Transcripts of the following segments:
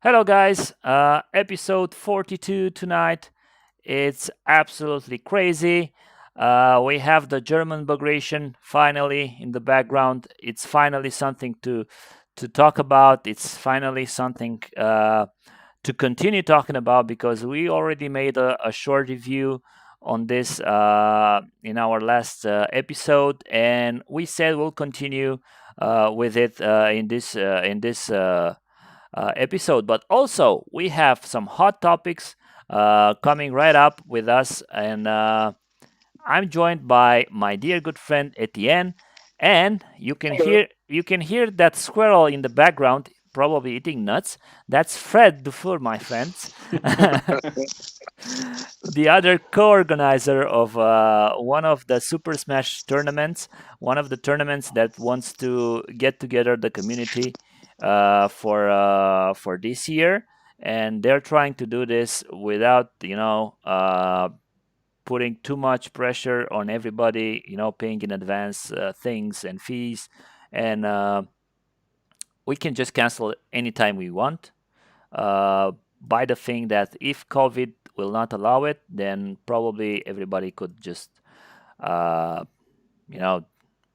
Hello, guys. Episode 42 tonight. It's absolutely crazy. We have the German Bagration finally in the background. It's finally something to talk about. It's finally something to continue talking about because we already made a short review on this in our last episode, and we said we'll continue with it in this episode. But also, we have some hot topics coming right up with us, and I'm joined by my dear good friend Etienne, and Hello. you can hear that squirrel in the background, probably eating nuts. That's Fred Dufour, my friends, the other co-organizer of one of the Super Smash tournaments, one of the tournaments that wants to get together the community for this year, and they're trying to do this without putting too much pressure on everybody, paying in advance things and fees, and we can just cancel anytime we want. By the thing that if COVID will not allow it, then probably everybody could just, uh, you know,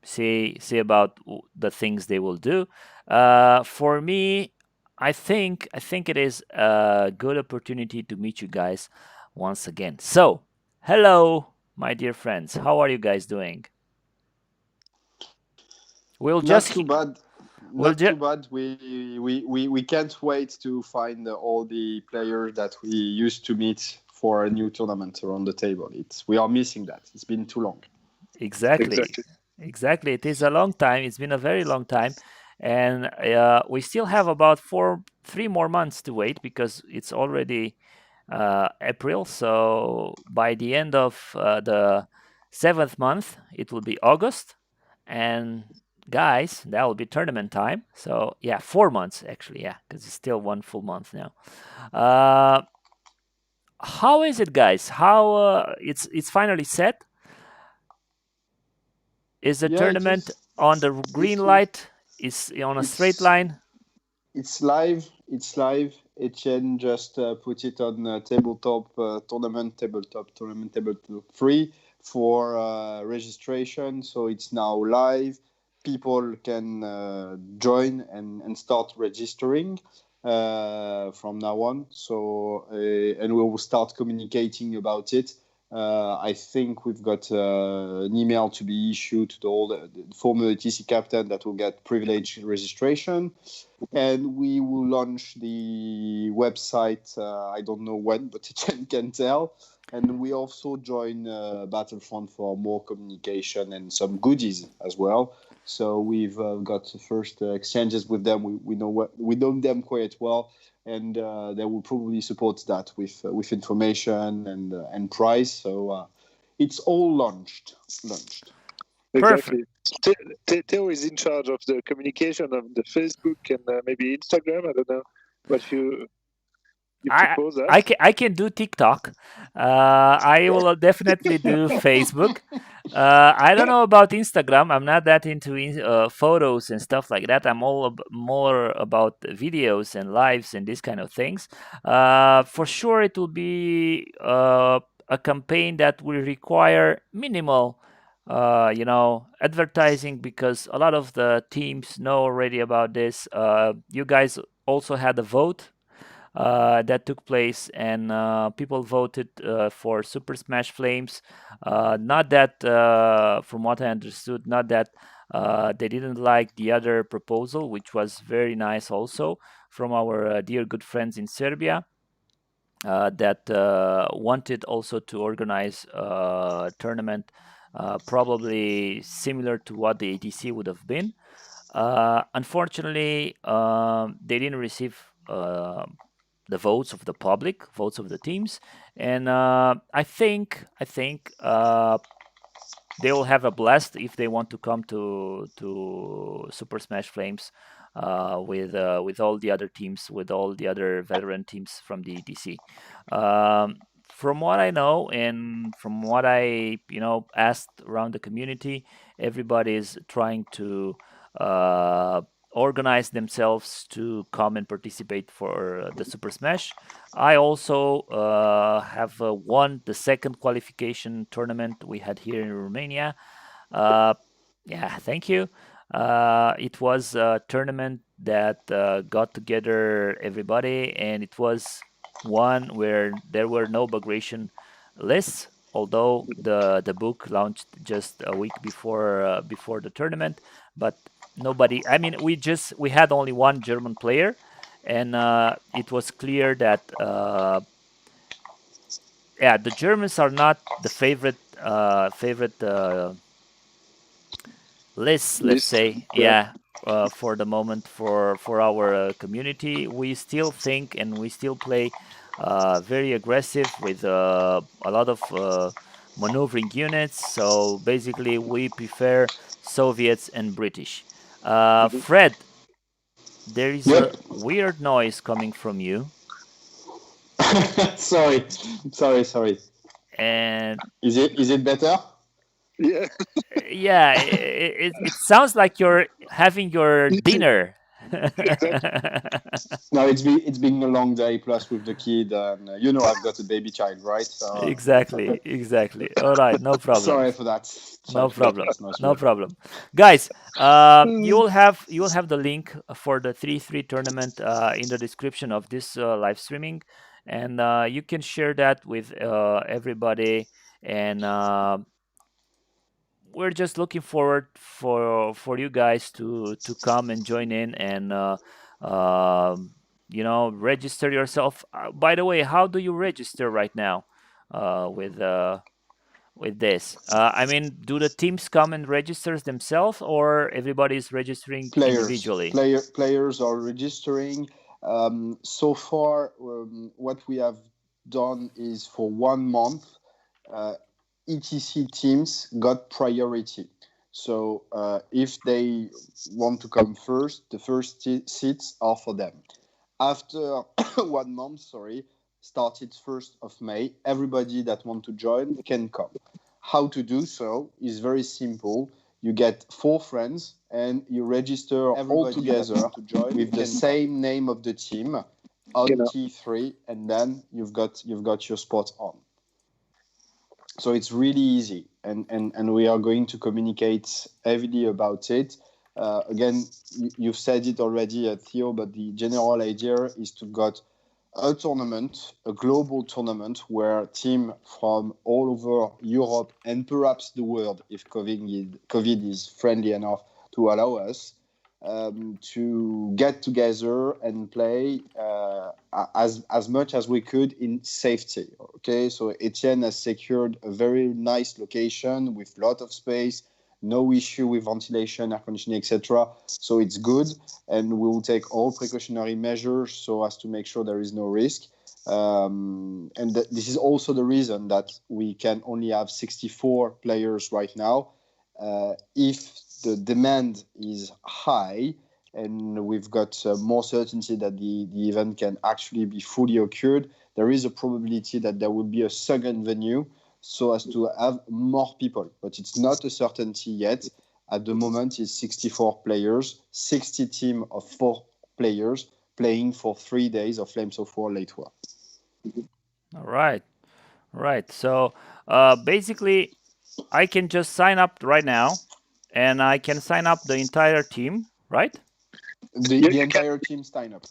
see about the things they will do. For me, I think it is a good opportunity to meet you guys once again. So, hello, my dear friends. How are you guys doing? We'll Not just too bad. we'll Not just too bad. We can't wait to find all the players that we used to meet for a new tournament around the table. We are missing that. It's been too long. exactly. Exactly. Exactly. It is a long time. It's been a very long time. And we still have about 3 more months to wait because it's already April. So by the end of the seventh month, it will be August. And guys, that will be tournament time. So yeah, 4 months actually. Yeah, because it's still one full month now. Uh, how is it, guys? How it's finally set? Is the Yeah, tournament on the green it was. light? Is on a straight It's line? it's live. It's live. Etienne just put it on tabletop tournament, tabletop free for registration. So it's now live. People can join and start registering from now on. So and we will start communicating about it. I think we've got an email to be issued to all the former TC captain that will get privileged registration, and we will launch the website. I don't know when, but it can tell. And we also join Battlefront for more communication and some goodies as well. So we've got the first exchanges with them. We know them quite well, and they will probably support that with information and price. So it's all launched. Perfect. Exactly. Theo is in charge of the communication of the Facebook and maybe Instagram. I don't know what you I propose that. I can do TikTok. I will definitely do Facebook. I don't know about Instagram. I'm not that into photos and stuff like that. I'm more about videos and lives and these kind of things. For sure, it will be a campaign that will require minimal, advertising because a lot of the teams know already about this. You guys also had a vote that took place, and people voted for Super Smash Flames. Not that, from what I understood, not that they didn't like the other proposal, which was very nice also from our dear good friends in Serbia. That wanted also to organize a tournament probably similar to what the ATC would have been. Unfortunately, they didn't receive the votes of the public, votes of the teams, and I think they will have a blast if they want to come to Super Smash Flames with all the other teams, with all the other veteran teams from the ETC. From what I know and from what I asked around the community, everybody is trying to uh, organize themselves to come and participate for the Super Smash. I also have won the second qualification tournament we had here in Romania. Yeah, thank you. It was a tournament that got together everybody, and it was one where there were no Bagration lists, although the book launched just a week before the tournament. But nobody. I mean, we had only one German player, and it was clear that yeah, the Germans are not the favorite lists, let's List. say. Yeah, for the moment for our community, we still think and we still play very aggressive with a lot of maneuvering units. So basically, we prefer Soviets and British. Mhm. Fred, there is a Yep. weird noise coming from you, Sorry. and Is it better? Yeah. yeah, it sounds like you're having your dinner. Exactly. No, it's been a long day plus with the kid, and I've got a baby child, right? So Exactly. All right, no problem. sorry for that. No Sorry for that problem. last noise. No problem. Guys, Mm. you will have the link for the 3-3 tournament in the description of this live streaming, and you can share that with everybody. And we're just looking forward for you guys to come and join in and register yourself. By the way, how do you register right now with this? I mean, do the teams come and registers themselves, or everybody's registering individually? Players are registering. So far, what we have done is for 1 month, uh, ETC teams got priority. So if they want to come first, the first seats are for them. After 1 month, started 1st of May, everybody that want to join can come. How to do so is very simple. You get 4 friends and you register all together with the same name of the team on Genau. T3, and then you've got your spot on. So it's really easy, and we are going to communicate heavily about it. Again, you've said it already, Theo, but the general idea is to got a tournament, a global tournament, where team from all over Europe and perhaps the world, if COVID is friendly enough to allow us, to get together and play as much as we could in safety. Okay, so Etienne has secured a very nice location with a lot of space, no issue with ventilation, air conditioning, etc. So it's good, and we will take all precautionary measures so as to make sure there is no risk. And this is also the reason that we can only have 64 players right now. If the demand is high and we've got more certainty that the event can actually be fully occurred, there is a probability that there will be a second venue so as to have more people. But it's not a certainty yet. At the moment, it's 64 players, 60 team of 4 players playing for 3 days of Flames of War Late War. All right. Right. So basically, I can just sign up right now, and I can sign up the entire team, right? The You can. entire team sign up.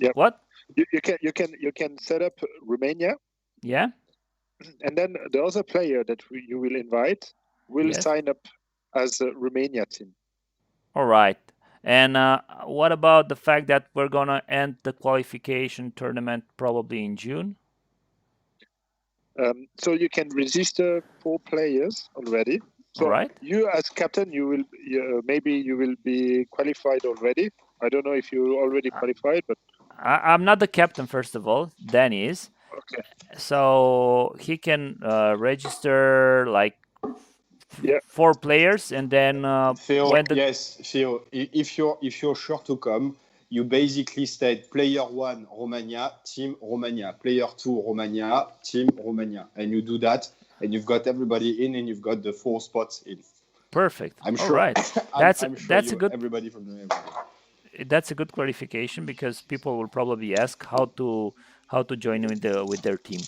Yep. What? You can set up Romania, Yeah. and then the other player that you will invite will Yes. sign up as a Romania team. All right. And what about the fact that we're gonna end the qualification tournament probably in June? So you can register 4 players already. So All right. you as captain, maybe you will be qualified already. I don't know if you already qualified, but I'm not the captain, first of all. Dan is. okay. So he can register like Yeah. 4 players, and then Theo, when the yes, Theo, if you're sure to come, you basically state player 1 Romania, team Romania, player 2 Romania, team Romania, and you do that, and you've got everybody in, and you've got the 4 spots in. Perfect. I'm All sure. right. That's I'm sure that's a you good everybody from the neighborhood. that's a good clarification because people will probably ask how to join with their team.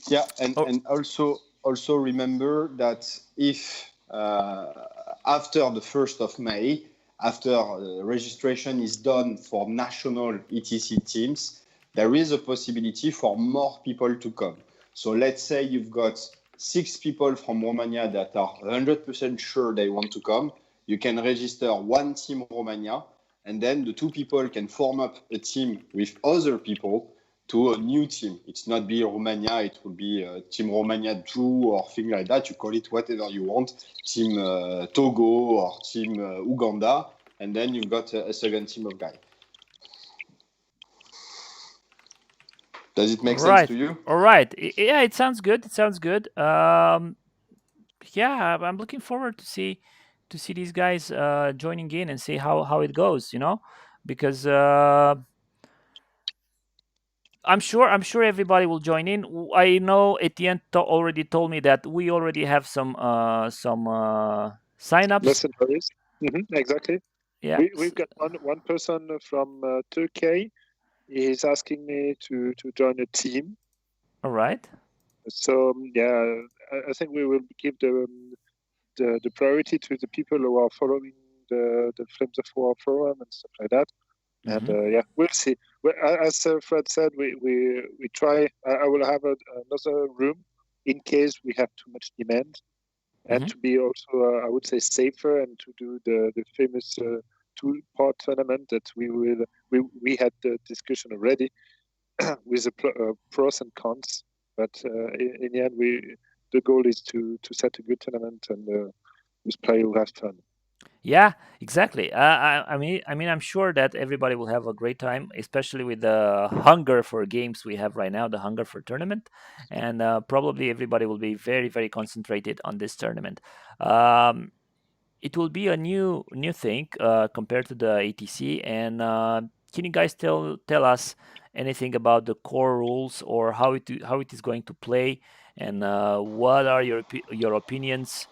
Yeah, Oh, and also remember that if after the 1st of May, after registration is done for national ETC teams, there is a possibility for more people to come. So let's say you've got 6 people from Romania that are 100% sure they want to come. You can register one team Romania, and then the 2 people can form up a team with other people to a new team. It's not be Romania, it will be Team Romania 2 or thing like that. You call it whatever you want, Team Togo or Team Uganda, and then you've got a second team of guys. Does it make sense right. to you? All right. Yeah, it sounds good. It sounds good. Yeah, I'm looking forward to see these guys joining in and see how it goes. Because I'm sure everybody will join in. I know Etienne already told me that we already have some signups. Mercenaries. Exactly. Yeah. We've got one person from Turkey. He's asking me to join a team. All right. So yeah, I think we will give the priority to the people who are following the Flames of War forum and stuff like that. And yeah, we'll see. Well, as Fred said, we try. I will have another room in case we have too much demand, and to be also, I would say, safer and to do the famous two-part tournament that we had the discussion already with the pros and cons. But in the end, the goal is to set a good tournament and with players who have fun. Yeah, exactly. I mean, I'm sure that everybody will have a great time, especially with the hunger for games we have right now, the hunger for tournament, and probably everybody will be very, very concentrated on this tournament. It will be a new thing compared to the ATC. And can you guys tell us anything about the core rules or how it is going to play, and what are your opinions?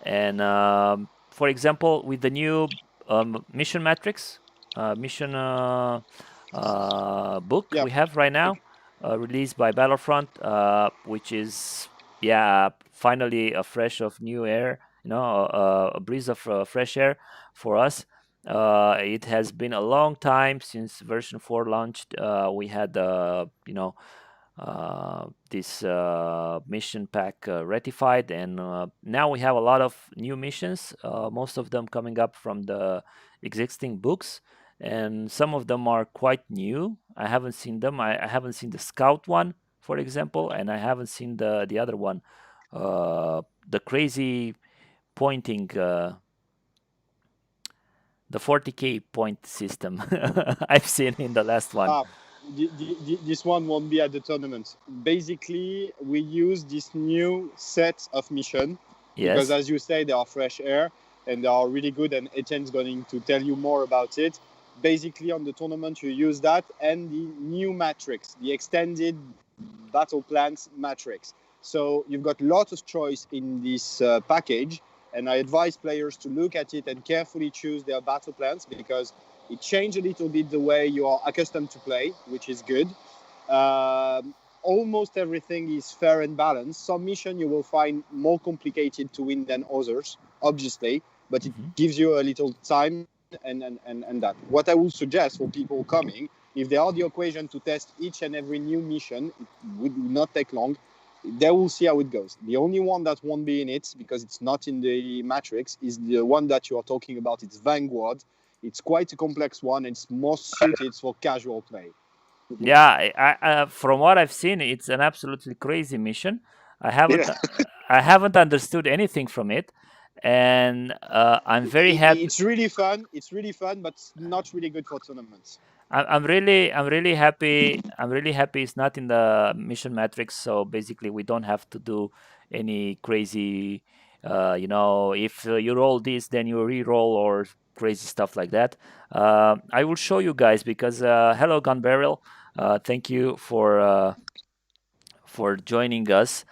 And for example, with the new mission matrix, mission book Yeah. we have right now, released by Battlefront, which is finally a fresh of new air, a breeze of fresh air for us. It has been a long time since version 4 launched. We had this mission pack ratified, and now we have a lot of new missions, most of them coming up from the existing books, and some of them are quite new. I haven't seen them. I haven't seen the scout one, for example, and I haven't seen the other one, the crazy pointing, the 40k point system. I've seen in the last one. This one won't be at the tournament. Basically, we use this new set of mission because, Yes. as you say, they are fresh air and they are really good. And Etienne's going to tell you more about it. Basically, on the tournament, you use that and the new matrix, the extended battle plans matrix. So you've got lots of choice in this package, and I advise players to look at it and carefully choose their battle plans because it changed a little bit the way you are accustomed to play, which is good. Almost everything is fair and balanced. Some mission you will find more complicated to win than others, obviously, but it gives you a little time and that. What I would suggest for people coming, if they are the equation to test each and every new mission, it would not take long. They will see how it goes. The only one that won't be in it, because it's not in the matrix, is the one that you are talking about. It's Vanguard. It's quite a complex one. It's more suited for casual play. Yeah, from what I've seen, it's an absolutely crazy mission. I haven't Yeah. I haven't understood anything from it, and I'm very happy. It's really fun. It's really fun, but not really good for tournaments. I'm really happy. I'm really happy it's not in the mission matrix. So basically, we don't have to do any crazy, if you roll this, then you re-roll or crazy stuff like that. I will show you guys because hello, Gun Barrel. Thank you for joining us.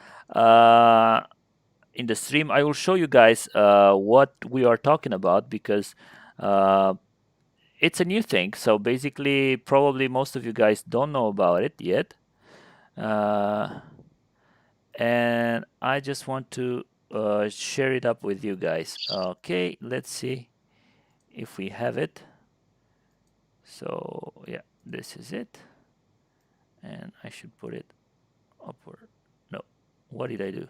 in the stream, I will show you guys what we are talking about, because it's a new thing. So basically, probably most of you guys don't know about it yet. And I just want to share it up with you guys. Okay, let's see if we have it. So yeah, this is it. And I should put it upward. No, what did I do?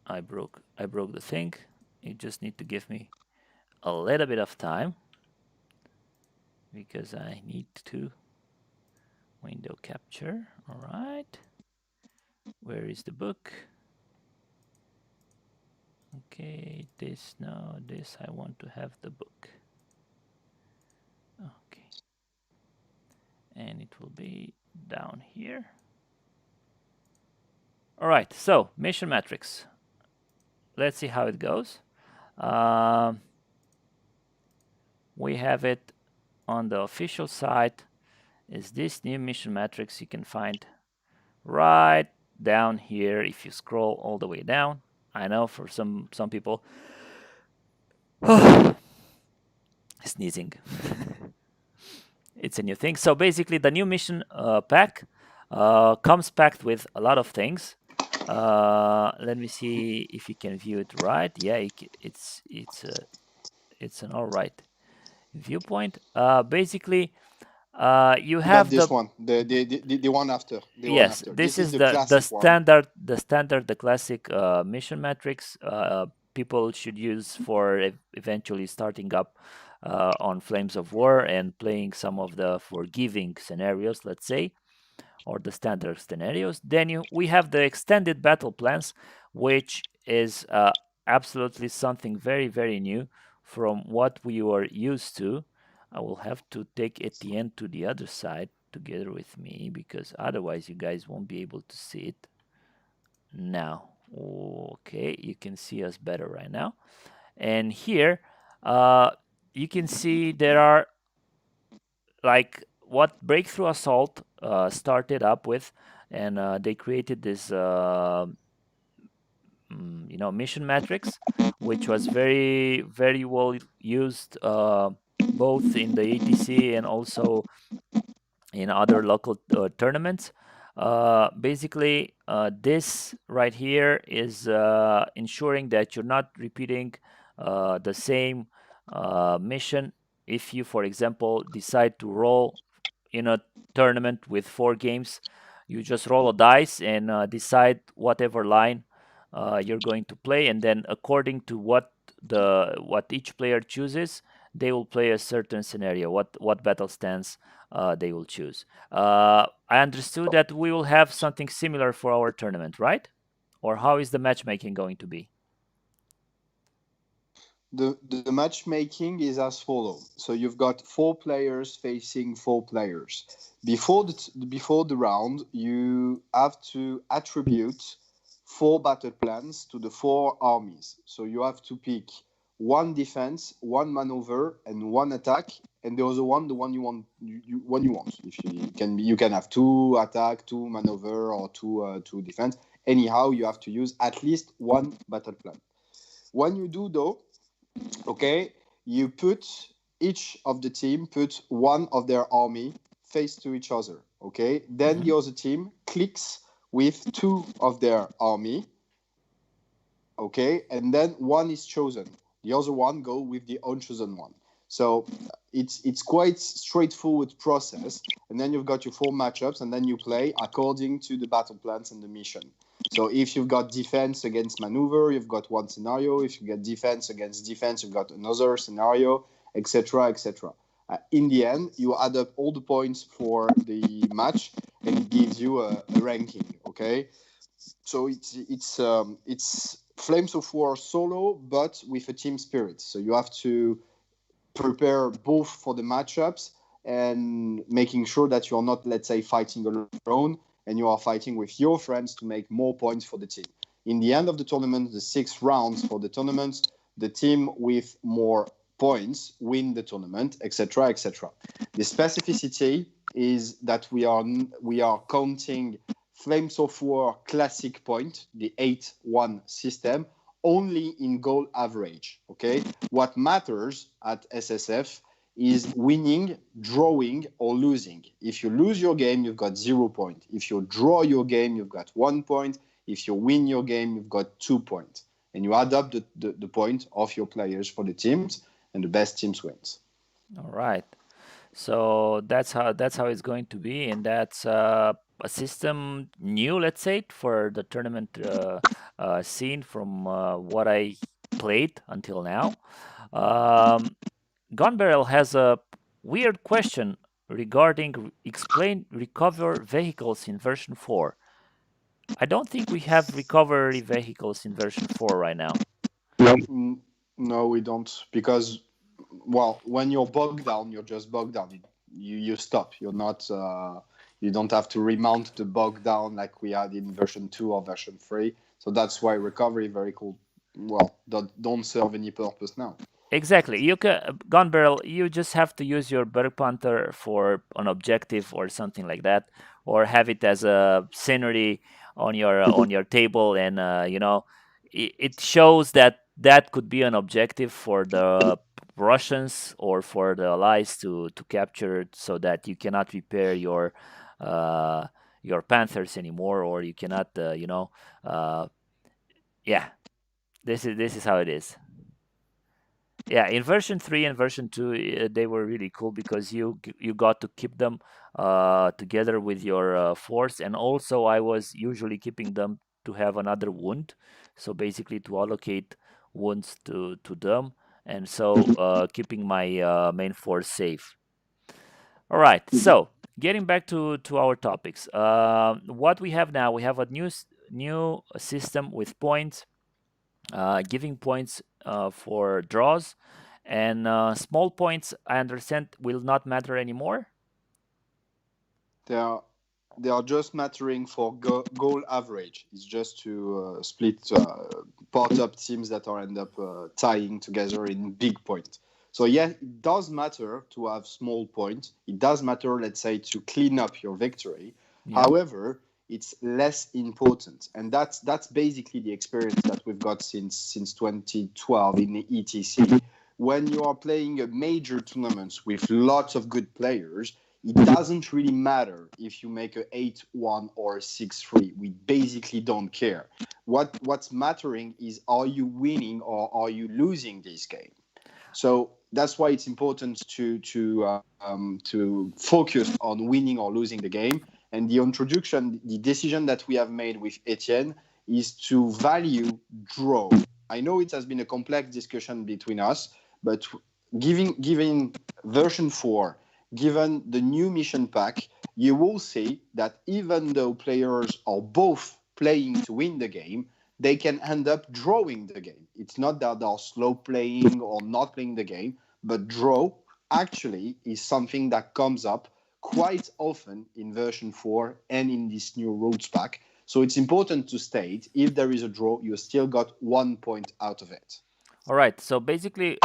I broke the thing. You just need to give me a little bit of time, because I need to window capture. All right. Where is the book? Okay, this, no, this, I want to have the book. Okay. And it will be down here. All right, so mission matrix. Let's see how it goes. We have it on the official site. Is this new mission matrix you can find right down here if you scroll all the way down. I know for some people sneezing. It's a new thing. So basically the new mission pack comes packed with a lot of things. Let me see if you can view it right. Yeah, it's an all right viewpoint. Basically, you have this one, the one after. Yes, this is the standard, the classic mission matrix people should use for eventually starting up on Flames of War and playing some of the forgiving scenarios, let's say, or the standard scenarios. Then we have the extended battle plans, which is absolutely something very, very new from what we were used to. I will have to take Etienne to the other side together with me, because otherwise you guys won't be able to see it now. Okay, you can see us better right now. And here you can see there are like what Breakthrough Assault started up with, and they created this mission matrix, which was very, very well used both in the ATC and also in other local tournaments. Basically, this right here is ensuring that you're not repeating the same mission. If you, for example, decide to roll in a tournament with 4 games, you just roll a dice and decide whatever line you're going to play, and then according to what each player chooses, they will play a certain scenario, what battle stance they will choose. I understood that we will have something similar for our tournament, right? Or how is the matchmaking going to be? The matchmaking is as follows. So you've got 4 players facing 4 players. Before the round, you have to attribute 4 battle plans to the 4 armies. So you have to pick 1 defense, 1 maneuver, and 1 attack. And the other one, the one you want. If you can have 2 attack, 2 maneuver, or 2 defense. Anyhow, you have to use at least 1 battle plan. When you do though, okay, you put each of the team put 1 of their army face to each other. Okay, then the other team clicks with 2 of their army. Okay, and then 1 is chosen. The other one go with the unchosen one. So it's quite straightforward process. And then you've got your 4 matchups, and then you play according to the battle plans and the mission. So if you've got defense against maneuver, you've got 1 scenario. If you get defense against defense, you've got another scenario, etc., etc. In the end, you add up all the points for the match, and it gives you a ranking. Okay, so it's Flames of War solo, but with a team spirit. So you have to prepare both for the matchups and making sure that you're not, let's say, fighting alone, and you are fighting with your friends to make more points for the team. In the end of the tournament, the 6 rounds for the tournament, the team with more points win the tournament, etc., etc. The specificity is that we are counting Flames of War classic point, the 8-1 system, only in goal average. Okay, what matters at SSF is winning, drawing, or losing. If you lose your game, you've got 0 points. If you draw your game, you've got 1 point. If you win your game, you've got 2 points. And you add up the point of your players for the teams, and the best teams wins. All right. So that's how it's going to be, and that's a system new, let's say, for the tournament scene from what I played until now. Gun Barrel has a weird question regarding explain recover vehicles in version 4. I don't think we have recovery vehicles in version 4 right now. No, we don't, because, well, when you're bogged down, you're just bogged down. You stop. You're not. You don't have to remount the bog down like we had in version 2 or version 3. So that's why recovery vehicle, well, don't serve any purpose now. Exactly. You can Gun Barrel. You just have to use your Berg Panther for an objective or something like that, or have it as a scenery on your table, and it shows that could be an objective for the Russians or for the Allies to capture, so that you cannot repair your Panthers anymore, or you cannot yeah. This is how it is. Yeah, in version 3 and version 2, they were really cool because you got to keep them together with your force, and also I was usually keeping them to have another wound, so basically to allocate wounds to them, and so keeping my main force safe. All right, so getting back to our topics, what we have now, we have a new system with points, giving points for draws, and small points, I understand, will not matter anymore. They are just mattering for goal average. It's just to split part up teams that are end up tying together in big point. So yeah, it does matter to have small points. It does matter, let's say, to clean up your victory. Yeah. However, it's less important, and that's basically the experience that we've got since 2012 in the ETC. When you are playing a major tournaments with lots of good players, it doesn't really matter if you make a 8-1 or a 6-3. We basically don't care. What's mattering is, are you winning or are you losing this game? So that's why it's important to focus on winning or losing the game. And the decision that we have made with Etienne is to value draw. I know it has been a complex discussion between us, but giving version 4, given the new mission pack, you will see that even though players are both playing to win the game, they can end up drawing the game. It's not that they're slow playing or not playing the game, but draw actually is something that comes up quite often in version 4 and in this new rules pack. So it's important to state, if there is a draw, you still got 1 point out of it. All right. So basically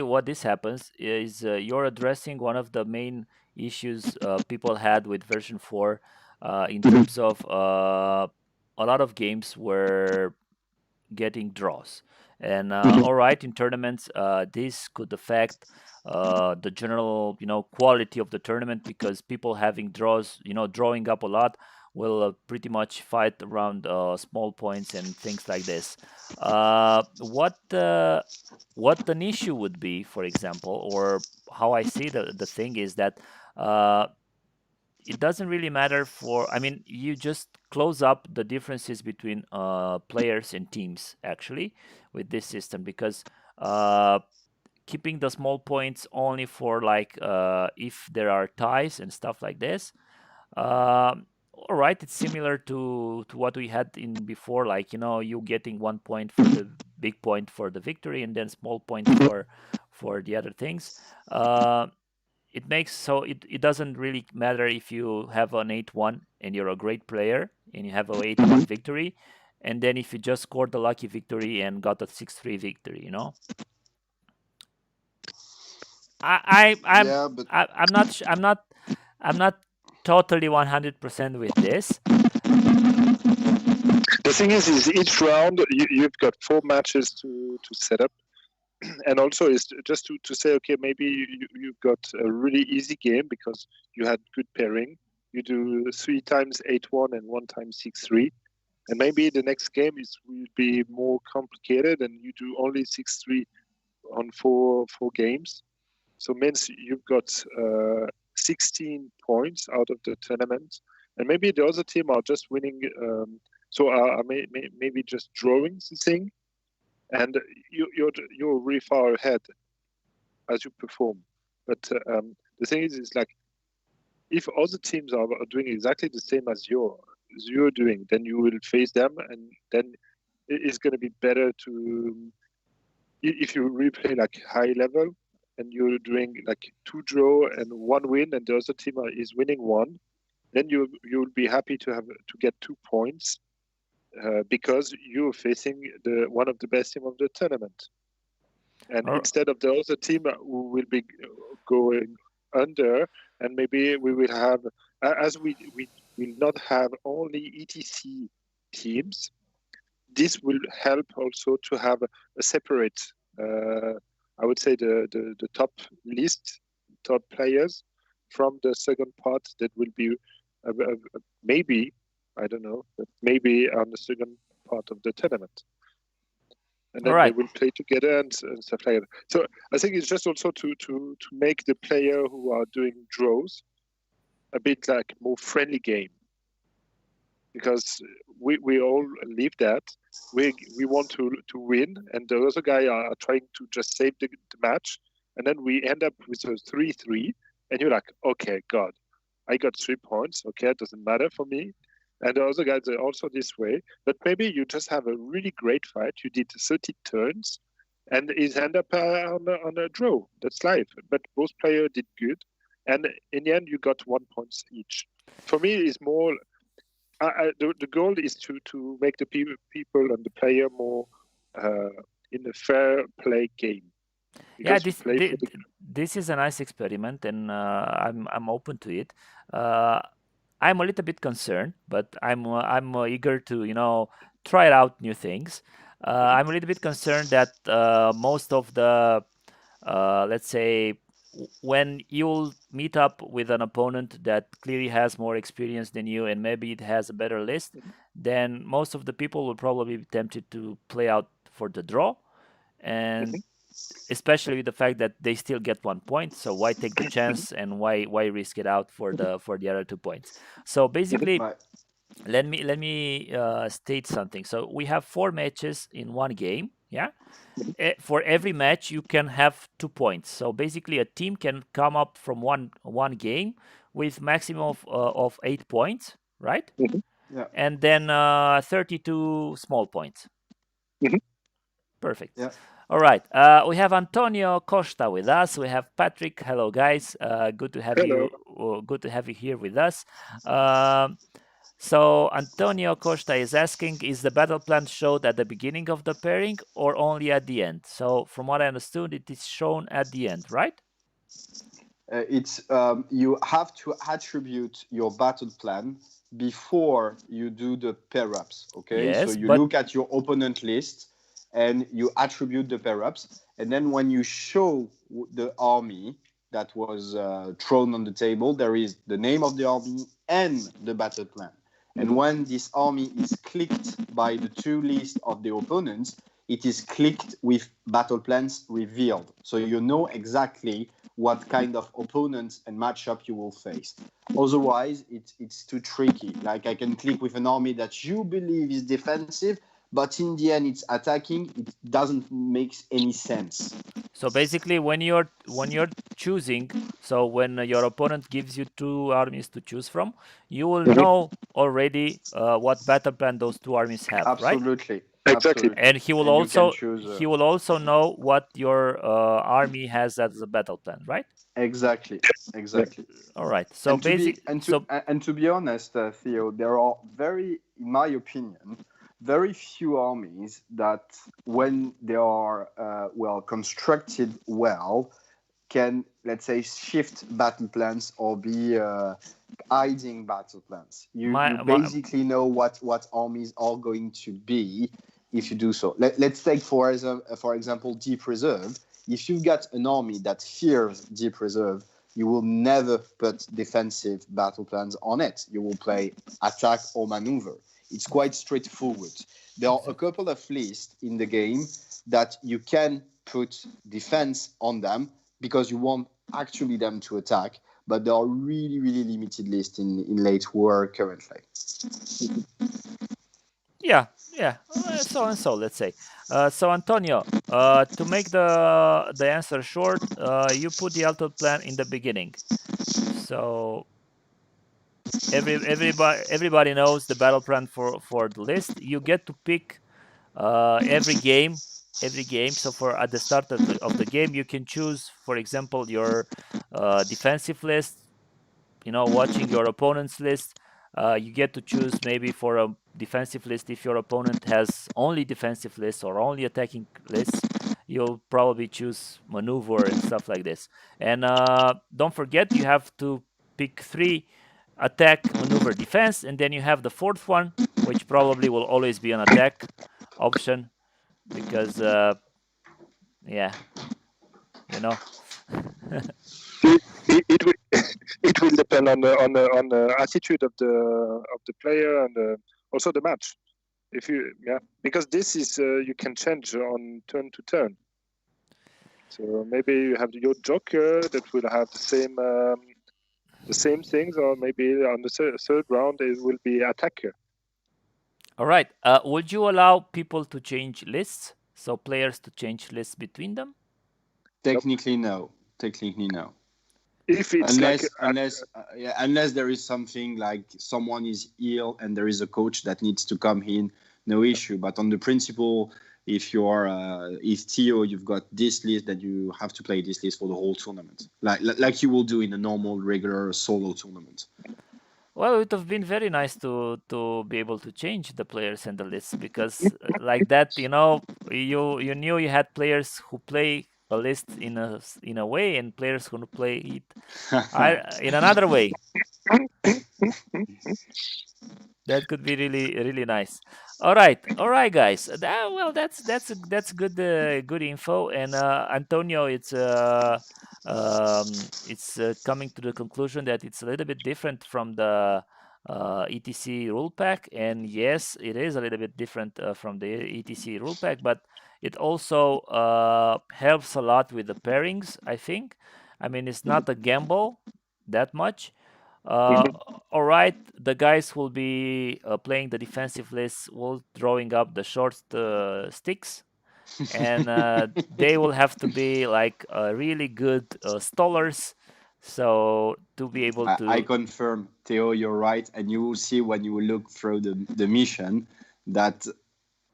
what this happens is you're addressing one of the main issues people had with version 4 in terms of a lot of games were getting draws. And all right, in tournaments, this could affect the general, quality of the tournament, because people having draws, drawing up a lot, will pretty much fight around small points and things like this. What an issue would be, for example, or how I see the thing is that it doesn't really matter you just close up the differences between players and teams, actually, with this system, because keeping the small points only for if there are ties and stuff like this, all right, it's similar to what we had in before, you getting 1 point for the big point for the victory, and then small point for the other things. It makes so it doesn't really matter if you have an 8-1 and you're a great player and you have an 8-1 victory, and then if you just scored the lucky victory and got a 6-3 victory, I'm not totally 100% with this, The thing is each round you've got 4 matches to set up. And also is just to say, okay, maybe you've got a really easy game because you had good pairing. You do 3 times 8-1 and 1 times 6-3. And maybe the next game will be more complicated and you do only 6-3 on four games. So means you've got 16 points out of the tournament. And maybe the other team are just winning, maybe just drawing the thing. And you're really far ahead as you perform. But the thing is like, if other teams are doing exactly the same as you're doing, then you will face them, and then it's going to be better to, if you replay like high level, and you're doing like 2 draw and 1 win, and the other team is winning 1, then you'll be happy to get 2 points. Because you're facing one of the best team of the tournament, and instead of the other team who will be going under, and maybe we will have, as we will not have only ETC teams, this will help also to have a separate, I would say the top list, top players from the second part that will be maybe, I don't know, but maybe on the second part of the tournament. And then they will play together and stuff like that. So I think it's just also to make the player who are doing draws a bit like more friendly game. Because we all live that. We want to win, and the other guy are trying to just save the match. And then we end up with a 3-3, and you're like, okay, God, I got 3 points. Okay, it doesn't matter for me. And the other guys are also this way. But maybe you just have a really great fight. You did 30 turns, and it end up on a draw. That's life. But both players did good. And in the end, you got 1 point each. For me, it's more... the goal is to make the people and the player more in a fair play game. Yeah, this is a nice experiment, and I'm open to it. I'm a little bit concerned, but I'm eager to try out new things. I'm a little bit concerned that most of the let's say when you'll meet up with an opponent that clearly has more experience than you and maybe it has a better list, then most of the people will probably be tempted to play out for the draw, and especially with the fact that they still get 1 point, so why take the chance and why risk it out for the other 2 points? So basically, let me state something. So we have 4 matches in one game. Yeah, for every match you can have 2 points. So basically, a team can come up from one game with maximum of 8 points, right? Yeah. And then 32 small points. Perfect. Yeah. All right. We have Antonio Costa with us. We have Patrick. Hello, guys. Good to have you. Good to have you here with us. So Antonio Costa is asking: is the battle plan showed at the beginning of the pairing or only at the end? So from what I understood, it is shown at the end, right? It's you have to attribute your battle plan before you do the pair-ups. Okay. Yes, so you look at your opponent list and you attribute the pair-ups, and then when you show the army that was thrown on the table, there is the name of the army and the battle plan. And when this army is clicked by the 2 lists of the opponents, it is clicked with battle plans revealed. So you know exactly what kind of opponents and matchup you will face. Otherwise, it's too tricky. Like I can click with an army that you believe is defensive, but in the end it's attacking. It doesn't make any sense. So basically, when you're choosing, so when your opponent gives you 2 armies to choose from, you will know already what battle plan those 2 armies have, Absolutely. right? Exactly. And he will also know what your army has as a battle plan, right? Exactly. All right. So to be honest, Theo, there are in my opinion, very few armies that, when they are constructed well, can, let's say, shift battle plans or be hiding battle plans. You My, you my basically know what armies are going to be if you do so. Let's take for example Deep Reserve. If you've got an army that fears Deep Reserve, you will never put defensive battle plans on it. You will play attack or maneuver. It's quite straightforward. There are a couple of lists in the game that you can put defense on them because you want actually them to attack, but there are really, really limited lists in late war currently. Yeah, yeah. So and so, let's say. So Antonio, to make the answer short, you put the altered plan in the beginning. So everybody knows the battle plan for the list. You get to pick every game. Every game. So for at the start of the game, you can choose, for example, your defensive list. Watching your opponent's list, you get to choose maybe for a defensive list. If your opponent has only defensive lists or only attacking lists, you'll probably choose maneuver and stuff like this. And don't forget, you have to pick 3: attack, maneuver, defense, and then you have the fourth one, which probably will always be an attack option because yeah, you know. It will it will depend on the attitude of the player and also the match. If you because this is you can change on turn to turn. So maybe you have your joker that will have the same things, or maybe on the third round it will be attacker. All right. Would you allow people to change lists? So players to change lists between them? Technically, no. Technically, no. If it's unless there is something like someone is ill and there is a coach that needs to come in, no issue. But on the principle, if Theo, you've got this list that you have to play this list for the whole tournament, like you will do in a normal regular solo tournament. Well, it would have been very nice to be able to change the players and the lists because like that, you knew you had players who play a list in a way and players who play it in another way. That could be really really nice. All right, guys. That's good info. And Antonio, it's coming to the conclusion that it's a little bit different from the ETC rule pack. And yes, it is a little bit different from the ETC rule pack, but it also helps a lot with the pairings, I think. I mean, it's not a gamble that much. All right, the guys will be playing the defensive list while throwing up the short sticks, and they will have to be like really good stallers. So to be able to, I confirm, Theo, you're right, and you will see when you look through the mission that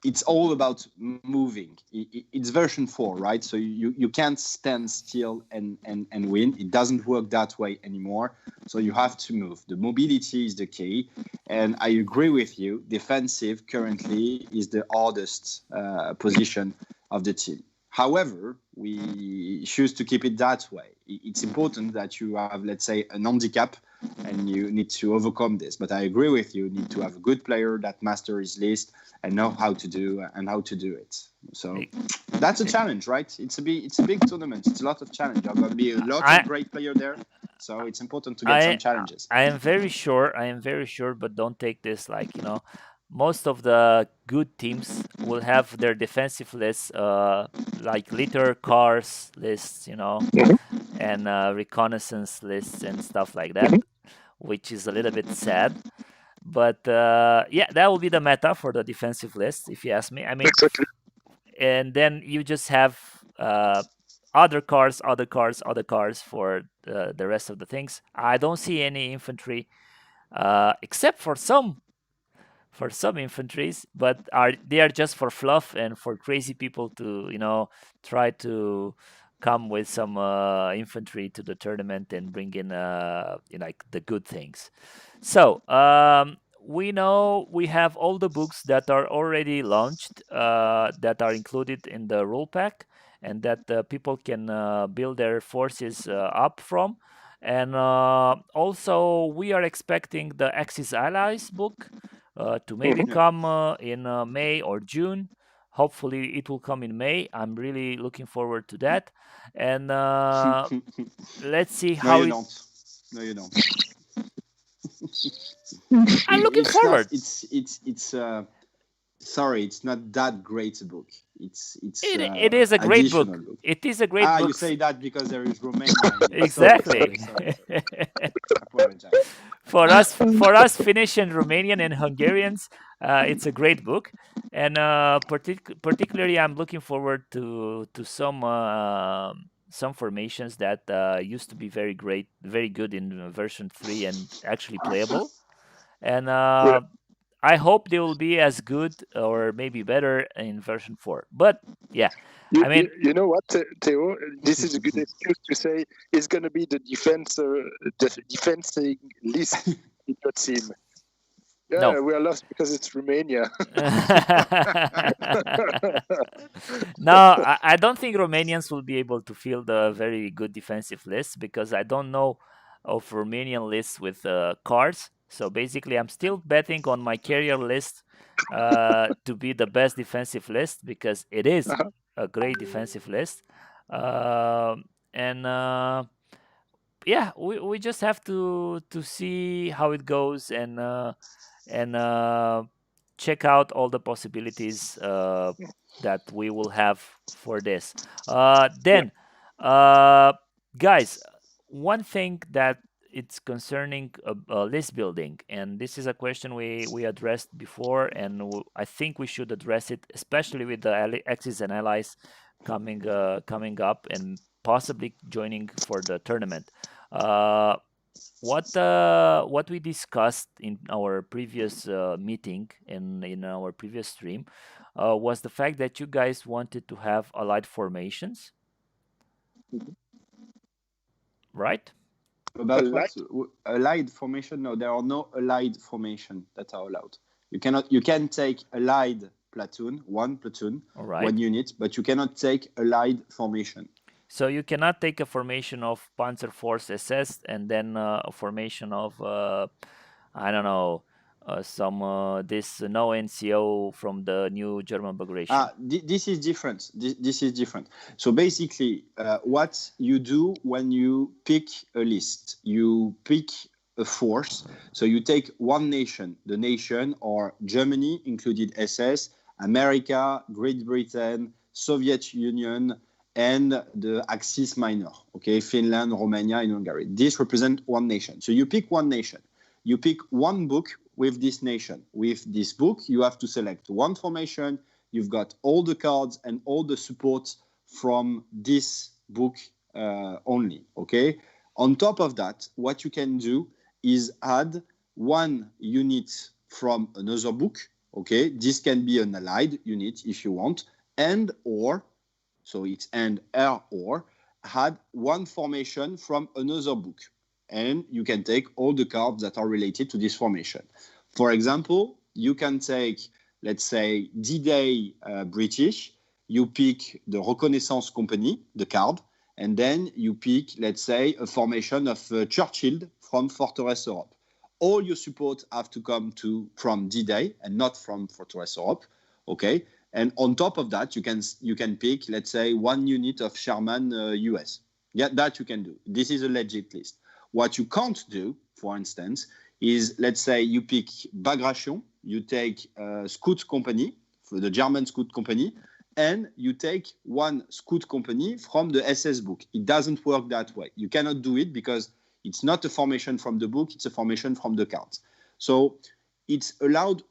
it's all about moving. It's version 4, right? So you can't stand still and win. It doesn't work that way anymore. So you have to move. The mobility is the key. And I agree with you. Defensive currently is the hardest position of the team. However, we choose to keep it that way. It's important that you have, let's say, an handicap and you need to overcome this. But I agree with you. You need to have a good player that masters his list and know how to do it. So that's a challenge, right? It's a big tournament. It's a lot of challenge. There's going to be a lot of great players there. So it's important to get some challenges. I am very sure, but don't take this like, most of the good teams will have their defensive lists, like litter cars lists, and reconnaissance lists and stuff like that, which is a little bit sad. But yeah, that will be the meta for the defensive list, if you ask me. I mean, exactly. And then you just have other cars for the rest of the things. I don't see any infantry, except for some infantries, but they are just for fluff and for crazy people to try to come with some infantry to the tournament and bring in like the good things. So we know we have all the books that are already launched, that are included in the rule pack, and that people can build their forces up from. And also, we are expecting the Axis Allies book to maybe Yeah. come in May or June. Hopefully, it will come in May. I'm really looking forward to that. And let's see No, how you it. don't. No, you don't. I'm looking It's not. forward. It's. Sorry, it's not that great a book. It's It is a great additional book. book. It is a great You book. say that because there is Romania in it. Exactly. Sorry. Apologize. For us Finnish and Romanian and Hungarians, it's a great book, and particularly I'm looking forward to some formations that used to be very great, very good in version 3 and actually playable, and Well, I hope they will be as good or maybe better in version 4. But yeah, you, I you, mean, you know what, Theo? This is a good excuse to say it's going to be the defending list in your team. Yeah, no. we are lost because it's Romania. No, I don't think Romanians will be able to field a very good defensive list because I don't know of Romanian lists with cards. So basically, I'm still betting on my carrier list to be the best defensive list because it is a great defensive list. And yeah, we just have to see how it goes and check out all the possibilities that we will have for this. Yeah. Then, guys, one thing that it's concerning list building, and this is a question we addressed before, and I think we should address it, especially with the Axis and allies coming up and possibly joining for the tournament. Uh, what we discussed in our previous meeting in our previous stream was the fact that you guys wanted to have allied formations, right? About Allied? what? Allied formation? No, there are no allied formation that are allowed. You cannot. You can take allied platoon, one platoon, All right. one unit, but you cannot take allied formation. So you cannot take a formation of Panzer Force SS and then a formation of I don't know some this no NCO from the new German Bagration. This is different. This is different. So basically, what you do when you pick a list, you pick a force. So you take one nation. The nation are Germany, included SS, America, Great Britain, Soviet Union, and the Axis Minor. Okay, Finland, Romania, and Hungary. This represent one nation. So you pick one nation. You pick one book with this nation. With this book, you have to select one formation. You've got all the cards and all the support from this book only. Okay. On top of that, what you can do is add one unit from another book. Okay. This can be an allied unit if you want, and or, so it's and or, add one formation from another book. And you can take all the cards that are related to this formation. For example, you can take, let's say, D-Day British. You pick the Reconnaissance Company, the card, and then you pick, let's say, a formation of Churchill from Fortress Europe. All your support have to come from D-Day and not from Fortress Europe, okay? And on top of that, you can pick, let's say, one unit of Sherman US. Yeah, that you can do. This is a legit list. What you can't do, for instance, is, let's say, you pick Bagration, you take Scout Company, for the German Scout Company, and you take one Scout Company from the SS book. It doesn't work that way. You cannot do it because it's not a formation from the book, it's a formation from the cards. So it's allowed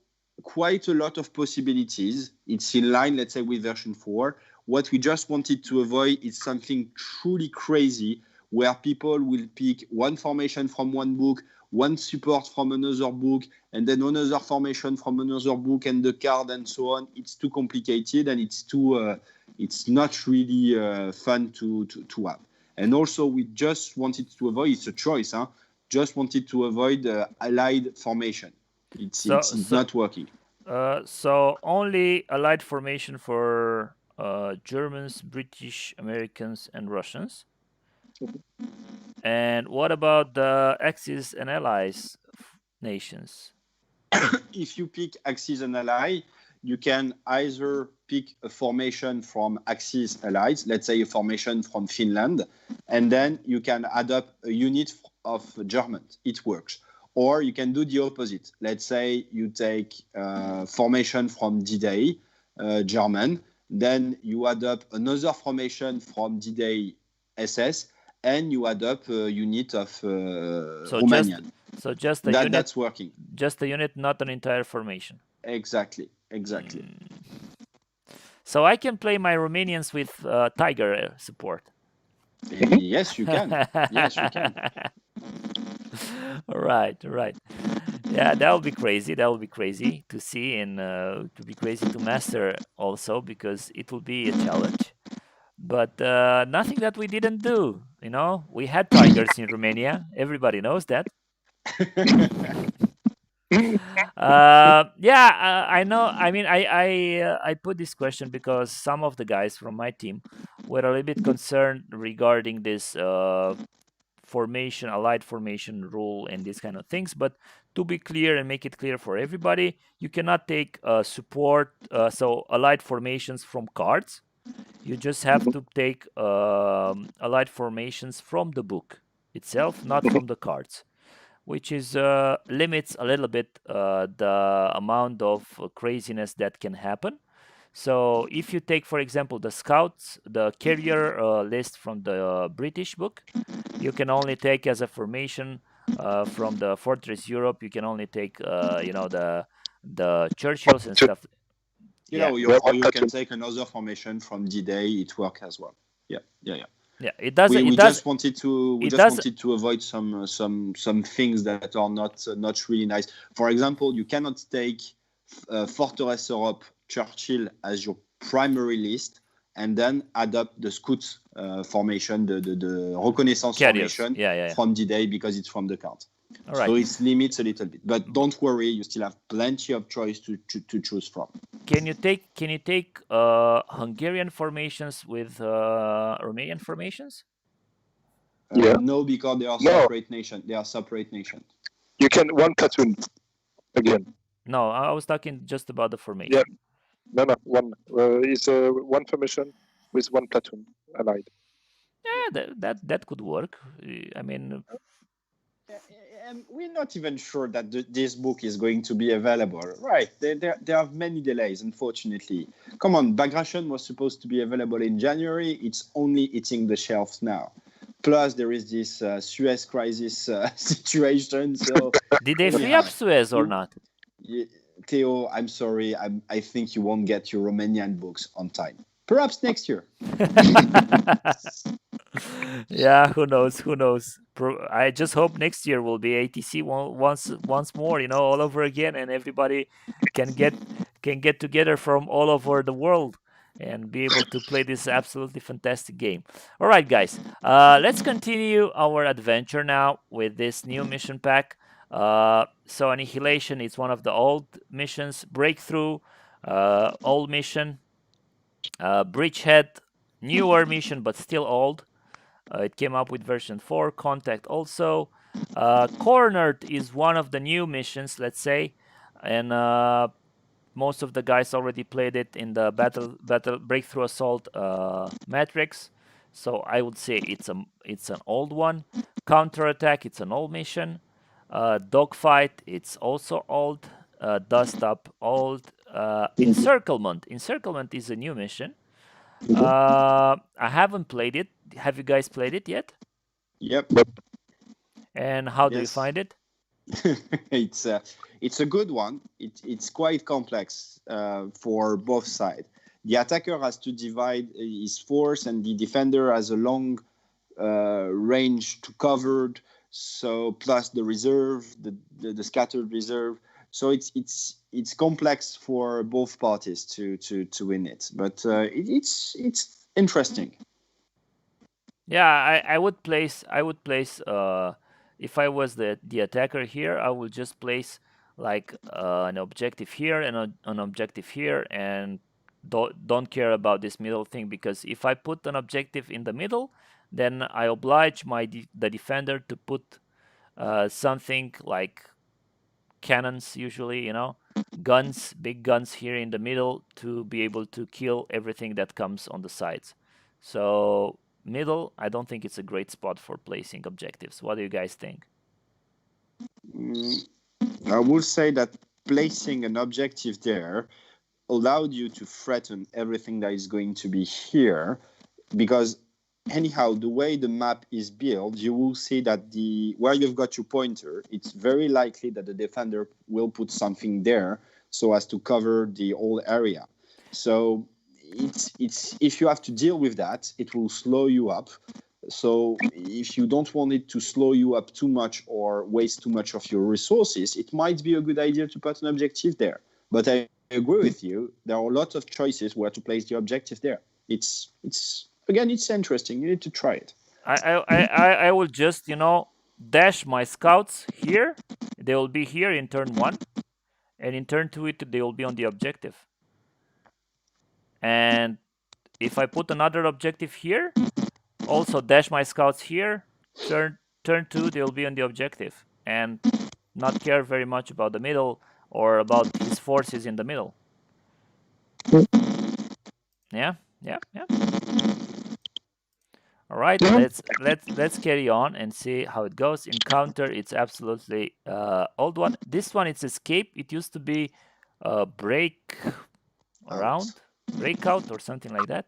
quite a lot of possibilities. It's in line, let's say, with version 4. What we just wanted to avoid is something truly crazy where people will pick one formation from one book, one support from another book, and then another formation from another book and the card and so on. It's too complicated and it's not really fun to have. And also, we just wanted to avoid, it's a choice, just wanted to avoid allied formation. It's not working. So only allied formation for Germans, British, Americans, and Russians. And what about the Axis and Allies nations? If you pick Axis and Ally, you can either pick a formation from Axis allies, let's say a formation from Finland, and then you can add up a unit of Germans. It works. Or you can do the opposite. Let's say you take formation from D-Day, German, then you add up another formation from D-Day SS, and you add up a unit of Romanian. Just a unit. That's working. Just a unit, not an entire formation. Exactly. So I can play my Romanians with Tiger support. Yes, you can. All right. Yeah, that would be crazy. That would be crazy to see, and to be crazy to master also, because it will be a challenge. But nothing that we didn't do. We had tigers in Romania. Everybody knows that. I know. I mean, I put this question because some of the guys from my team were a little bit concerned regarding this formation, allied formation rule, and these kind of things. But to be clear and make it clear for everybody, you cannot take support, so allied formations from cards. You just have to take allied formations from the book itself, not from the cards, which is limits a little bit the amount of craziness that can happen. So if you take, for example, the scouts, the carrier list from the British book, you can only take as a formation from the Fortress Europe. You can only take, the Churchills and stuff. Or you can take another formation from D-Day. It works as well. Yeah. Yeah, it does. We just wanted to avoid some things that are not really nice. For example, you cannot take Fortress Europe Churchill as your primary list and then add up the Scouts formation, the reconnaissance formation from D-Day, because it's from the card. All right. So it limits a little bit, but don't worry, you still have plenty of choice to choose from. Can you take Hungarian formations with Romanian formations? No, because they are separate nations. They are separate nations. You can one platoon again. No, I was talking just about the formation. Yeah. No. One is one formation with one platoon allied. Yeah, that could work. I mean, we're not even sure that this book is going to be available. Right, there are many delays, unfortunately. Come on, Bagration was supposed to be available in January. It's only hitting the shelves now. Plus, there is this Suez crisis situation. So did they free up Suez or not? Theo, I'm sorry. I think you won't get your Romanian books on time. Perhaps next year. Yeah, who knows? I just hope next year will be ATC once more, all over again, and everybody can get together from all over the world and be able to play this absolutely fantastic game. All right, guys, let's continue our adventure now with this new mission pack. So Annihilation is one of the old missions. Breakthrough, old mission. Bridgehead, newer mission, but still old. It came up with version 4. Contact also. Cornered is one of the new missions, let's say, and most of the guys already played it in the battle breakthrough assault matrix. So I would say it's an old one. Counterattack, it's an old mission. Dogfight, it's also old. Dust up, old. Encirclement is a new mission. I haven't played it. Have you guys played it yet? Yep. And how do you find it? It's a good one. It's quite complex for both sides. The attacker has to divide his force, and the defender has a long range to cover. So plus the reserve, the scattered reserve. So it's complex for both parties to win it, but it's interesting. Yeah, I would place. If I was the attacker here, I would just place like an objective here and an objective here, and don't care about this middle thing, because if I put an objective in the middle, then I oblige the defender to put something like cannons, usually, guns, big guns here in the middle to be able to kill everything that comes on the sides. So middle, I don't think it's a great spot for placing objectives. What do you guys think? I will say that placing an objective there allowed you to threaten everything that is going to be here, because anyhow, the way the map is built, you will see that where you've got your pointer, it's very likely that the defender will put something there so as to cover the whole area. So it's if you have to deal with that, it will slow you up. So if you don't want it to slow you up too much or waste too much of your resources, it might be a good idea to put an objective there. But I agree with you. There are a lot of choices where to place the objective there. It's interesting. You need to try it. I will just, dash my scouts here. They will be here in turn 1, and in turn 2 they will be on the objective. And if I put another objective here, also dash my scouts here, turn 2 they will be on the objective, and not care very much about the middle or about his forces in the middle. Yeah. All right, let's carry on and see how it goes. Encounter, it's absolutely old one. This one, it's escape. It used to be breakout or something like that.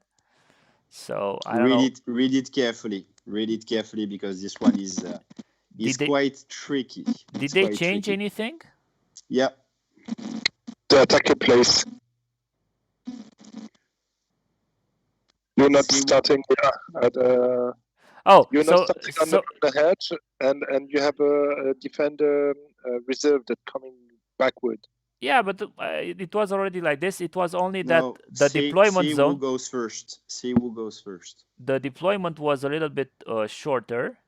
So I don't know. Read it carefully. Read it carefully, because this one is quite tricky. Did they change anything? Yeah. The attacker place. You're not starting at you're not starting on the hedge, and you have a defender reserve that coming backward. Yeah, but it was already like this. It was only that the deployment zone. See who goes first. The deployment was a little bit shorter,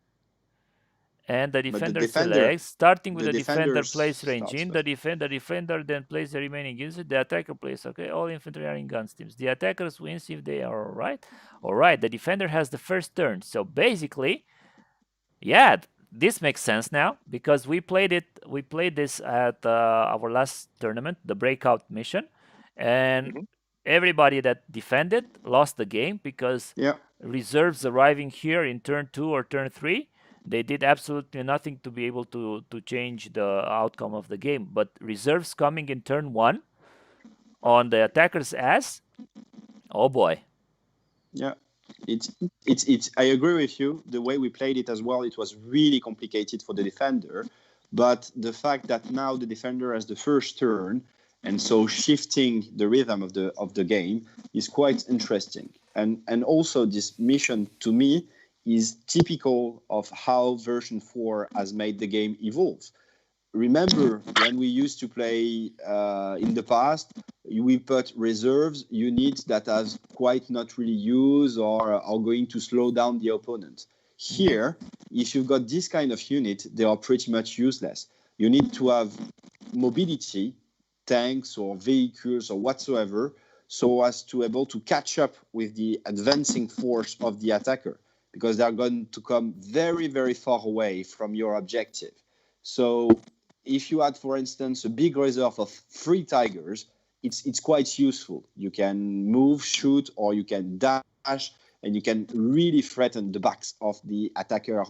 and the defender selects, starting with the defender place range in, the defender then plays the remaining units, the attacker plays, okay, all infantry are in guns teams. The attackers wins if they are alright. The defender has the first turn. So basically, yeah, this makes sense now, because we played this at our last tournament, the Breakout Mission, and everybody that defended lost the game, because reserves arriving here in turn 2 or turn 3, they did absolutely nothing to be able to change the outcome of the game. But reserves coming in turn 1 on the attacker's ass, oh boy. Yeah, it's. I agree with you. The way we played it as well, it was really complicated for the defender. But the fact that now the defender has the first turn, and so shifting the rhythm of the game, is quite interesting. And also this mission, to me, is typical of how version 4 has made the game evolve. Remember when we used to play in the past, we put reserves, units that has quite not really used or are going to slow down the opponent. Here, if you've got this kind of unit, they are pretty much useless. You need to have mobility, tanks or vehicles or whatsoever, so as to able to catch up with the advancing force of the attacker, because they're going to come very, very far away from your objective. So if you had, for instance, a big reserve of 3 tigers, it's quite useful. You can move, shoot, or you can dash, and you can really threaten the backs of the attacker.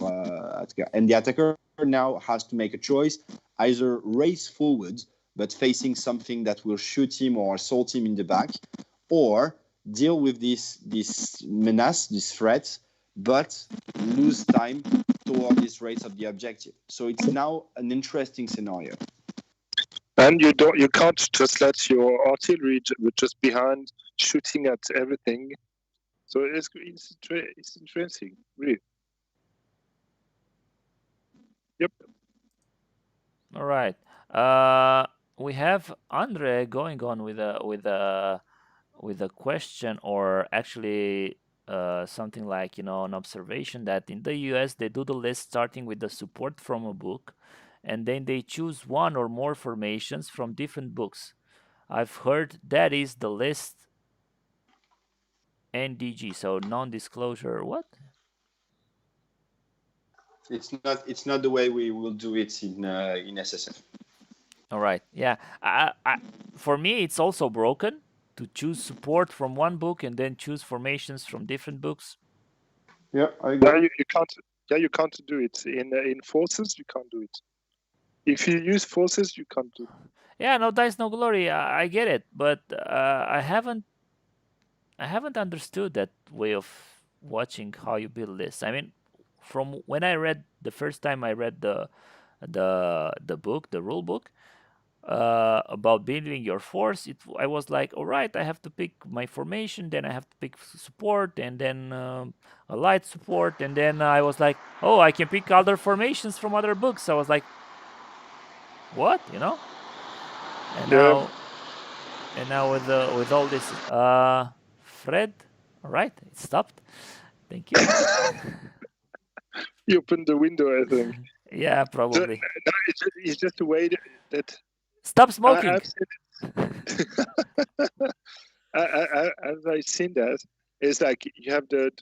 And the attacker now has to make a choice, either race forward, but facing something that will shoot him or assault him in the back, or deal with this menace, this threat, but lose time toward this race of the objective. So it's now an interesting scenario. And you can't just let your artillery just behind shooting at everything. So it's interesting, really. Yep. All right. We have Andre going on with a question, or actually something like, an observation that in the US they do the list starting with the support from a book, and then they choose one or more formations from different books. I've heard that is the list NDG, so non-disclosure. What? It's not the way we will do it in SSF. All right. Yeah. For me, it's also broken to choose support from one book and then choose formations from different books. Yeah, I Yeah, agree. you can't. Yeah, you can't do it in forces. You can't do it. If you use forces, you can't do it. Yeah, no dice, no glory. I get it, but I haven't understood that way of watching how you build this. I mean, from when I read the first time I read the book, the rule book, about building your force, I was like, all right, I have to pick my formation, then I have to pick support, and then a light support, and then I was like, oh, I can pick other formations from other books. I was like, what, you know? And Yeah. now with all this, Fred, all right, it stopped. Thank you. You open the window, I think. Yeah, probably. No, it's just a way that Stop smoking. I've seen as I've seen that, it's like you have the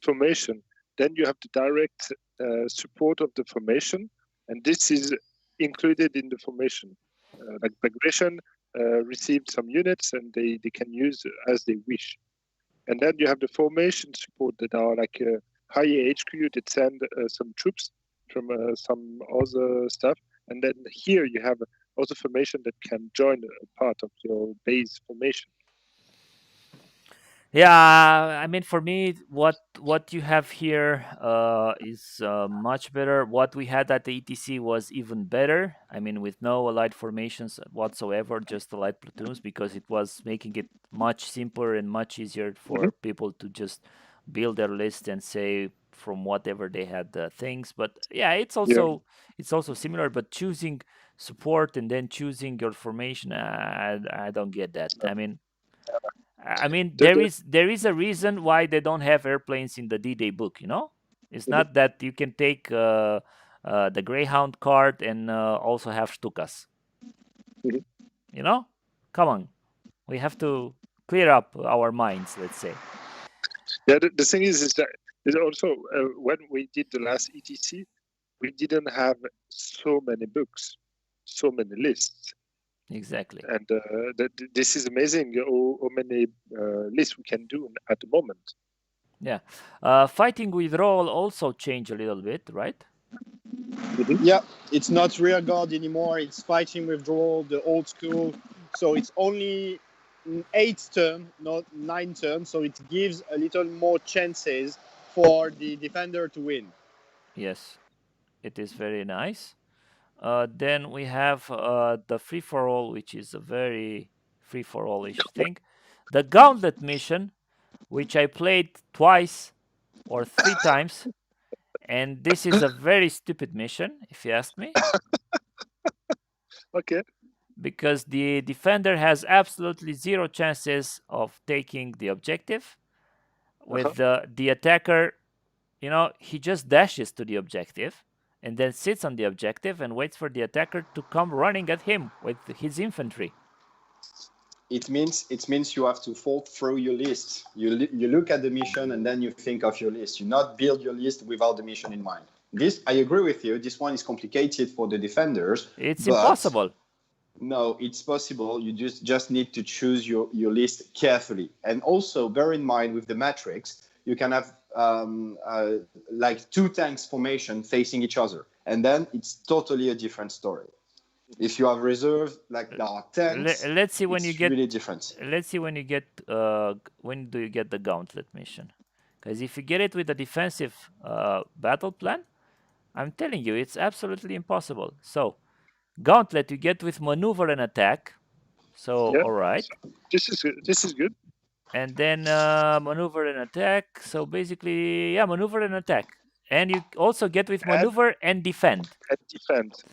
formation, then you have the direct support of the formation, and this is included in the formation. Like Bagration received some units, and they can use as they wish. And then you have the formation support that are like higher HQ that send some troops from some other stuff. And then here you have other formation that can join a part of your base formation. Yeah, I mean, for me, what you have here is much better. What we had at the ETC was even better. I mean, with no allied formations whatsoever, just allied platoons, because it was making it much simpler and much easier for people to just build their list and say from whatever they had things. But yeah, it's also similar. But choosing support and then choosing your formation, I don't get that. I mean, there is a reason why they don't have airplanes in the D-Day book. You know, it's not that you can take the Greyhound card and also have Stukas. You know, come on, we have to clear up our minds. Let's say. Yeah, the thing is that is also when we did the last ETC, we didn't have so many books, so many lists. Exactly. And this is amazing how many lists we can do at the moment. Yeah. Fighting withdrawal also changed a little bit, right? Yeah, it's not rear guard anymore. It's fighting withdrawal, the old school. So it's only 8 turn, not 9 turn. So it gives a little more chances for the defender to win. Yes, it is very nice. Then we have the free-for-all, which is a very free-for-all-ish thing. The Gauntlet mission, which I played twice or 3 times, and this is a very stupid mission, if you ask me. Okay. Because the defender has absolutely 0 chances of taking the objective. With the attacker, you know, he just dashes to the objective and then sits on the objective and waits for the attacker to come running at him with his infantry. It means you have to thought through your list. You look at the mission and then you think of your list. You not build your list without the mission in mind. This, I agree with you. This one is complicated for the defenders. It's impossible. No, it's possible. You just need to choose your list carefully. And also bear in mind with the matrix, you can have like 2 tanks formation facing each other. And then it's totally a different story. If you have reserve, like there are tanks, let's see when you get really different. Let's see when you get when do you get the Gauntlet mission? Because if you get it with a defensive battle plan, I'm telling you, it's absolutely impossible. So, Gauntlet you get with maneuver and attack. So, all right. So this is good. And then maneuver and attack. So basically, yeah, maneuver and attack. And you also get with maneuver and defend. And defend.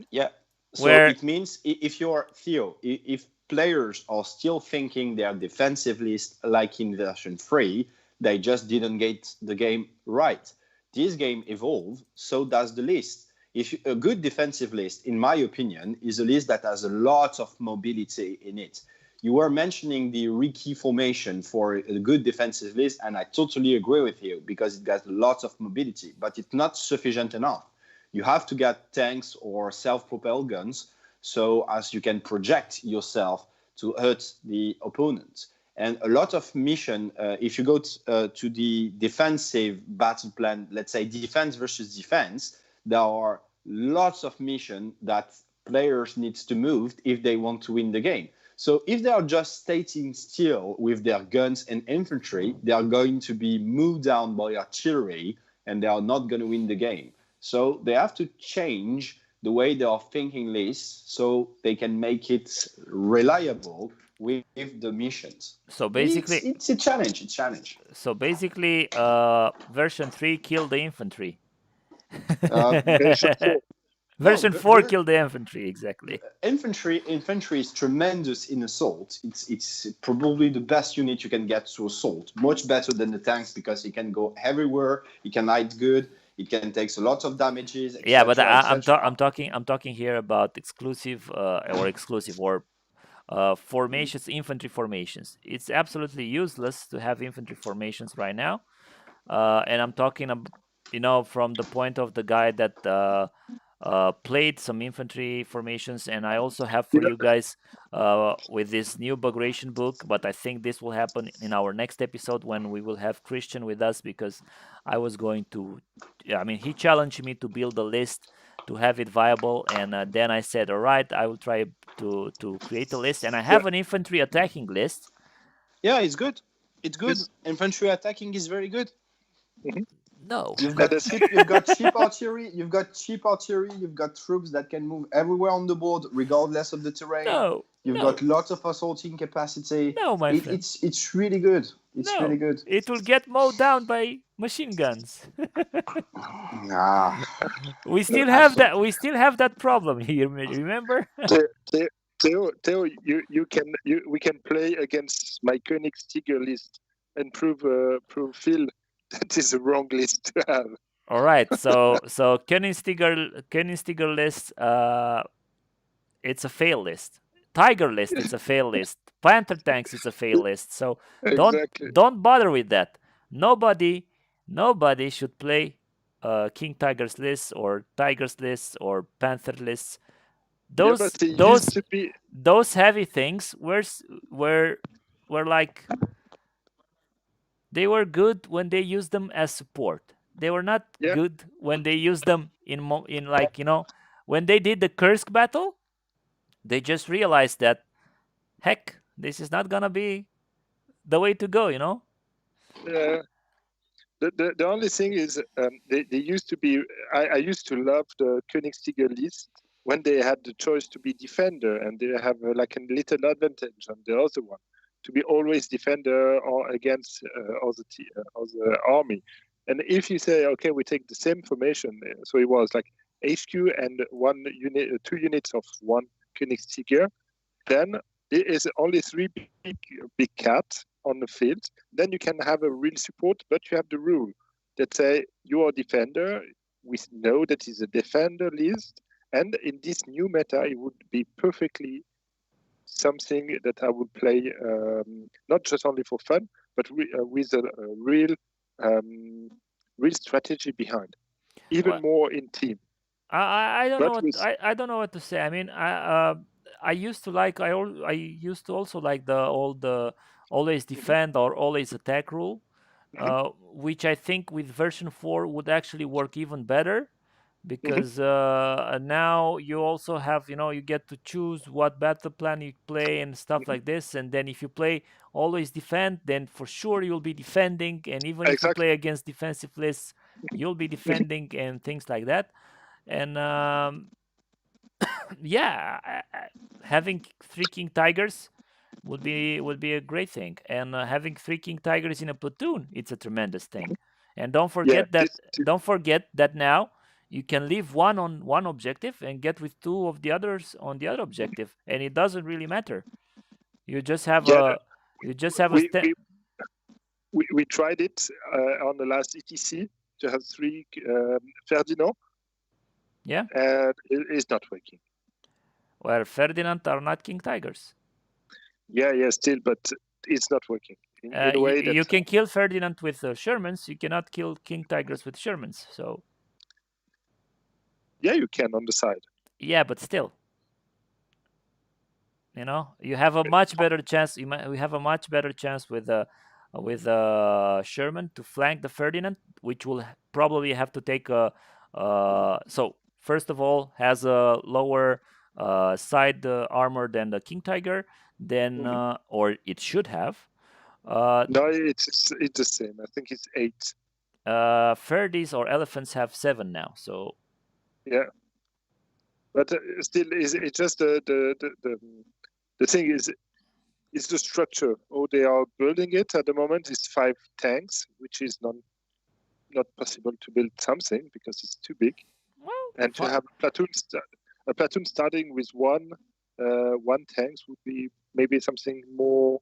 Yeah. So it means if you're Theo, if players are still thinking their defensive list like in version 3, they just didn't get the game right. This game evolved, so does the list. If a good defensive list, in my opinion, is a list that has a lot of mobility in it. You were mentioning the Riki formation for a good defensive list, and I totally agree with you because it got lots of mobility, but it's not sufficient enough. You have to get tanks or self-propelled guns so as you can project yourself to hurt the opponent. And a lot of mission, if you go to the defensive battle plan, let's say defense versus defense, there are lots of mission that players need to move if they want to win the game. So if they are just stating still with their guns and infantry, they are going to be moved down by artillery and they are not going to win the game. So they have to change the way they are thinking lists so they can make it reliable with the missions. So basically, it's a challenge. It's a challenge. So basically, version 3 killed the infantry. Version 4. Version 4 killed the infantry, exactly. Infantry is tremendous in assault. It's probably the best unit you can get to assault. Much better than the tanks because it can go everywhere. It can hide good. It can take a lot of damages. Yeah, but I'm talking here about exclusive or formations, infantry formations. It's absolutely useless to have infantry formations right now. And I'm talking, from the point of the guy that played some infantry formations, and I also have for you guys with this new Bagration book, but I think this will happen in our next episode when we will have Christian with us, because I was going to, he challenged me to build a list to have it viable, and then I said, all right, I will try to create a list, and I have an infantry attacking list. Yeah, it's good. It's good. Infantry attacking is very good. Mm-hmm. No, you've got cheap artillery. You've got troops that can move everywhere on the board, regardless of the terrain. You've got lots of assaulting capacity. No, my friend. It's really good. Really good. It will get mowed down by machine guns. Nah. We still have that. We still have that problem here. Remember? Theo, we can play against my Königsstiger list and prove Phil that is the wrong list to have. All right, so Königsstiger list, it's a fail list. Tiger list, it's a fail list. Panther tanks, it's a fail list. So don't bother with that. Nobody should play King Tigers list or Tigers lists or Panther lists. Those heavy things were like. They were good when they used them as support. They were not good when they used them in when they did the Kursk battle. They just realized that, heck, this is not gonna be the way to go. Yeah. The only thing is they used to be. I used to love the Königsstiger list when they had the choice to be defender, and they have like a little advantage on the other one, to be always defender or against other army. And if you say, okay, we take the same formation, so it was like HQ and 2 units of one Königsstiger, then there is only 3 big cats on the field. Then you can have a real support, but you have the rule that say you are defender. We know that is a defender list, and in this new meta, it would be perfectly something that I would play, not just only for fun, but with a real strategy behind, even more in team. I don't know what to say. I mean, I used to also like the always defend or always attack rule, which I think with version 4 would actually work even better. Because now you also have, you get to choose what battle plan you play and stuff like this. And then if you play always defend, then for sure you'll be defending. And even if you play against defensive lists, you'll be defending and things like that. And having 3 King Tigers would be a great thing. And having 3 King Tigers in a platoon, it's a tremendous thing. And don't forget that now you can leave one on one objective and get with 2 of the others on the other objective, and it doesn't really matter. You just have we tried it on the last ETC to have 3 Ferdinand. Yeah, and it's not working. Well, Ferdinand are not King Tigers. Yeah, still, but it's not working in a way that You can kill Ferdinand with Shermans. You cannot kill King Tigers with Shermans. So you can on the side. yeah, but still, you have a much better chance. We have a much better chance with Sherman to flank the Ferdinand, which will probably have to take a. So first of all, has a lower side armor than the King Tiger, then or it should have. No, it's the same. I think it's 8. Ferdis or elephants have 7 now. So yeah, but still, it's just the thing is. It's the structure. Oh, they are building it at the moment. It's 5 tanks, which is not possible to build something because it's too big. And to have a platoon starting with one tanks would be maybe something more,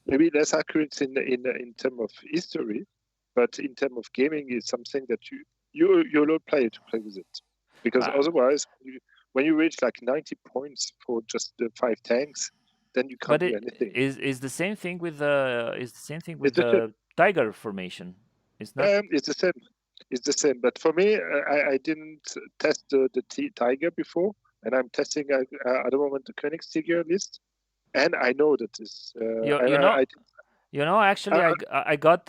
maybe less accurate in terms of history, but in terms of gaming, is something that you allow player to play with it, because otherwise, when you reach like 90 points for just the 5 tanks, then you can't do anything. Is the same thing with the Tiger formation? It's the same. It's the same. But for me, I didn't test the Tiger before, and I'm testing at the moment the Königstiger list, and I know that this. Actually,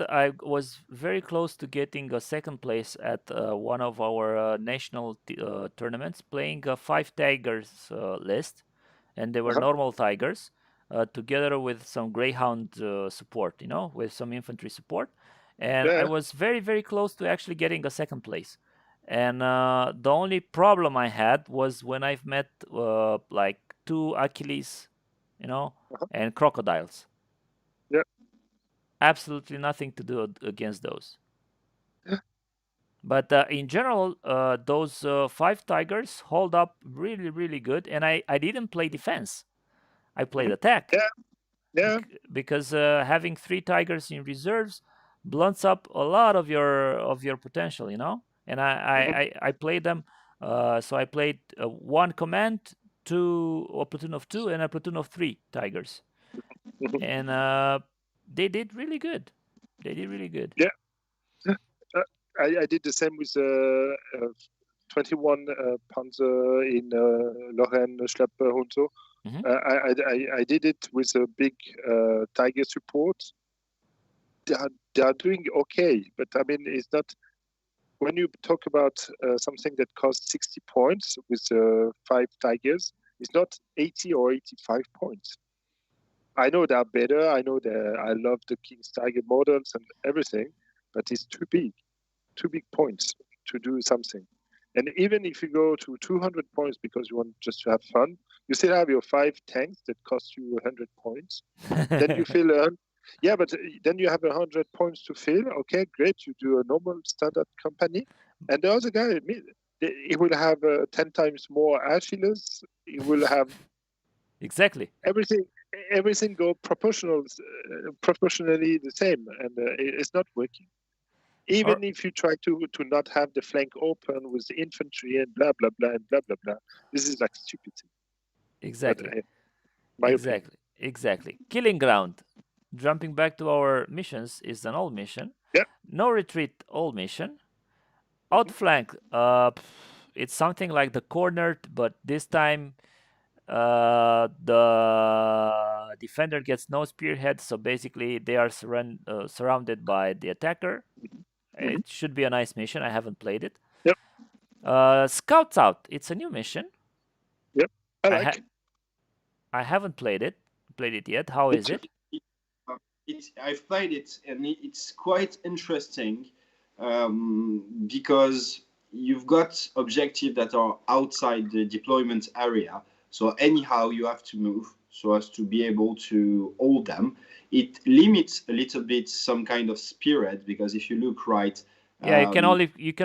I was very close to getting a second place at one of our national tournaments, playing a 5 Tigers list, and they were normal Tigers, together with some Greyhound support, with some infantry support, and I was very, very close to actually getting a second place. And the only problem I had was when I've met like 2 Achilles, and crocodiles. Yeah. Absolutely nothing to do against those. But in general, those 5 Tigers hold up really, really good. And I didn't play defense. I played attack. Yeah. Because having 3 Tigers in reserves blunts up a lot of your potential, And I played them. So I played 1 command, a platoon of 2, and a platoon of 3 Tigers. And they did really good. Yeah. I did the same with 21 Panzer in Lorraine Schlepper Hunzo. I did it with a big Tiger support. They are doing okay, but I mean, it's not. When you talk about something that costs 60 points with 5 Tigers, it's not 80 or 85 points. I know they're better. I know that I love the King's Tiger models and everything, but it's too big points to do something. And even if you go to 200 points because you want just to have fun, you still have your 5 tanks that cost you 100 points. Then you fill but then you have 100 points to fill. Okay, great. You do a normal standard company, and the other guy, he will have 10 times more Achilles. He will have exactly everything go proportionally the same, and it's not working. Even if you try to not have the flank open with the infantry and blah blah blah and blah blah blah, this is like stupidity. Exactly. But, Exactly. Killing Ground. Jumping back to our missions is an old mission. Yeah. No retreat, old mission. Outflank. It's something like the cornered, but this time the defender gets no spearhead, so basically they are surrounded by the attacker. It should be a nice mission. I haven't played it. Yep. Scouts Out. It's a new mission. Yep. I haven't played it yet. How is it? I've played it, and it's quite interesting because you've got objectives that are outside the deployment area. So anyhow, you have to move so as to be able to hold them. It limits a little bit some kind of spirit, because if you look right, you can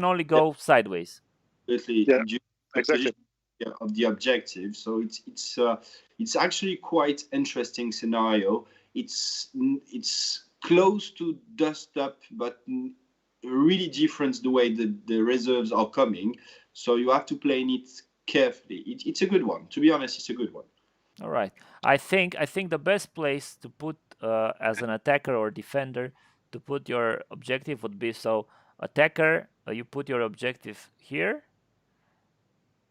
only go sideways. Exactly. Of the objective. So it's actually quite interesting scenario. It's close to dust up, but really different the way the reserves are coming. So you have to play it carefully. It's a good one. To be honest, it's a good one. All right. I think the best place to put as an attacker or defender to put your objective would be, so attacker, you put your objective here,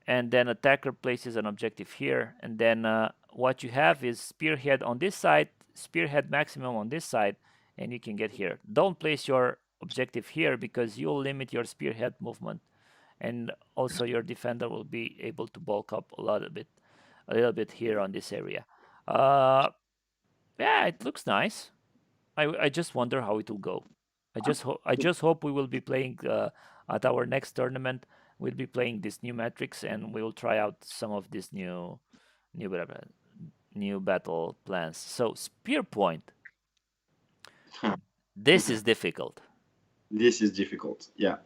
and then attacker places an objective here, and then what you have is spearhead on this side, spearhead maximum on this side, and you can get here. Don't place your objective here because you'll limit your spearhead movement, and also your defender will be able to bulk up a little bit here on this area. Yeah, it looks nice. I just wonder how it will go. I just hope we will be playing at our next tournament. We'll be playing this new metrics, and we will try out some of these new battle plans. So spear point. This is difficult. This is difficult. Yeah,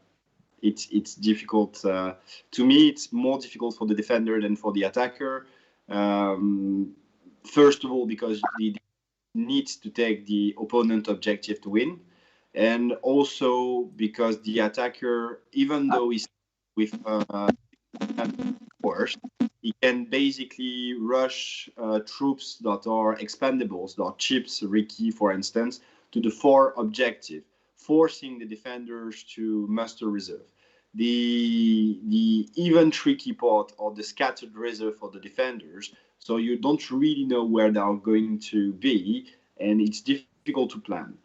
it's difficult. To me, it's more difficult for the defender than for the attacker. First of all, because the needs to take the opponent objective to win, and also because the attacker, even though he's with force, he can basically rush troops that are expendables, that are chips, Ricky, for instance, to the 4 objective, forcing the defenders to muster reserve. The even tricky part or the scattered reserve for the defenders, so you don't really know where they are going to be, and it's difficult to plan.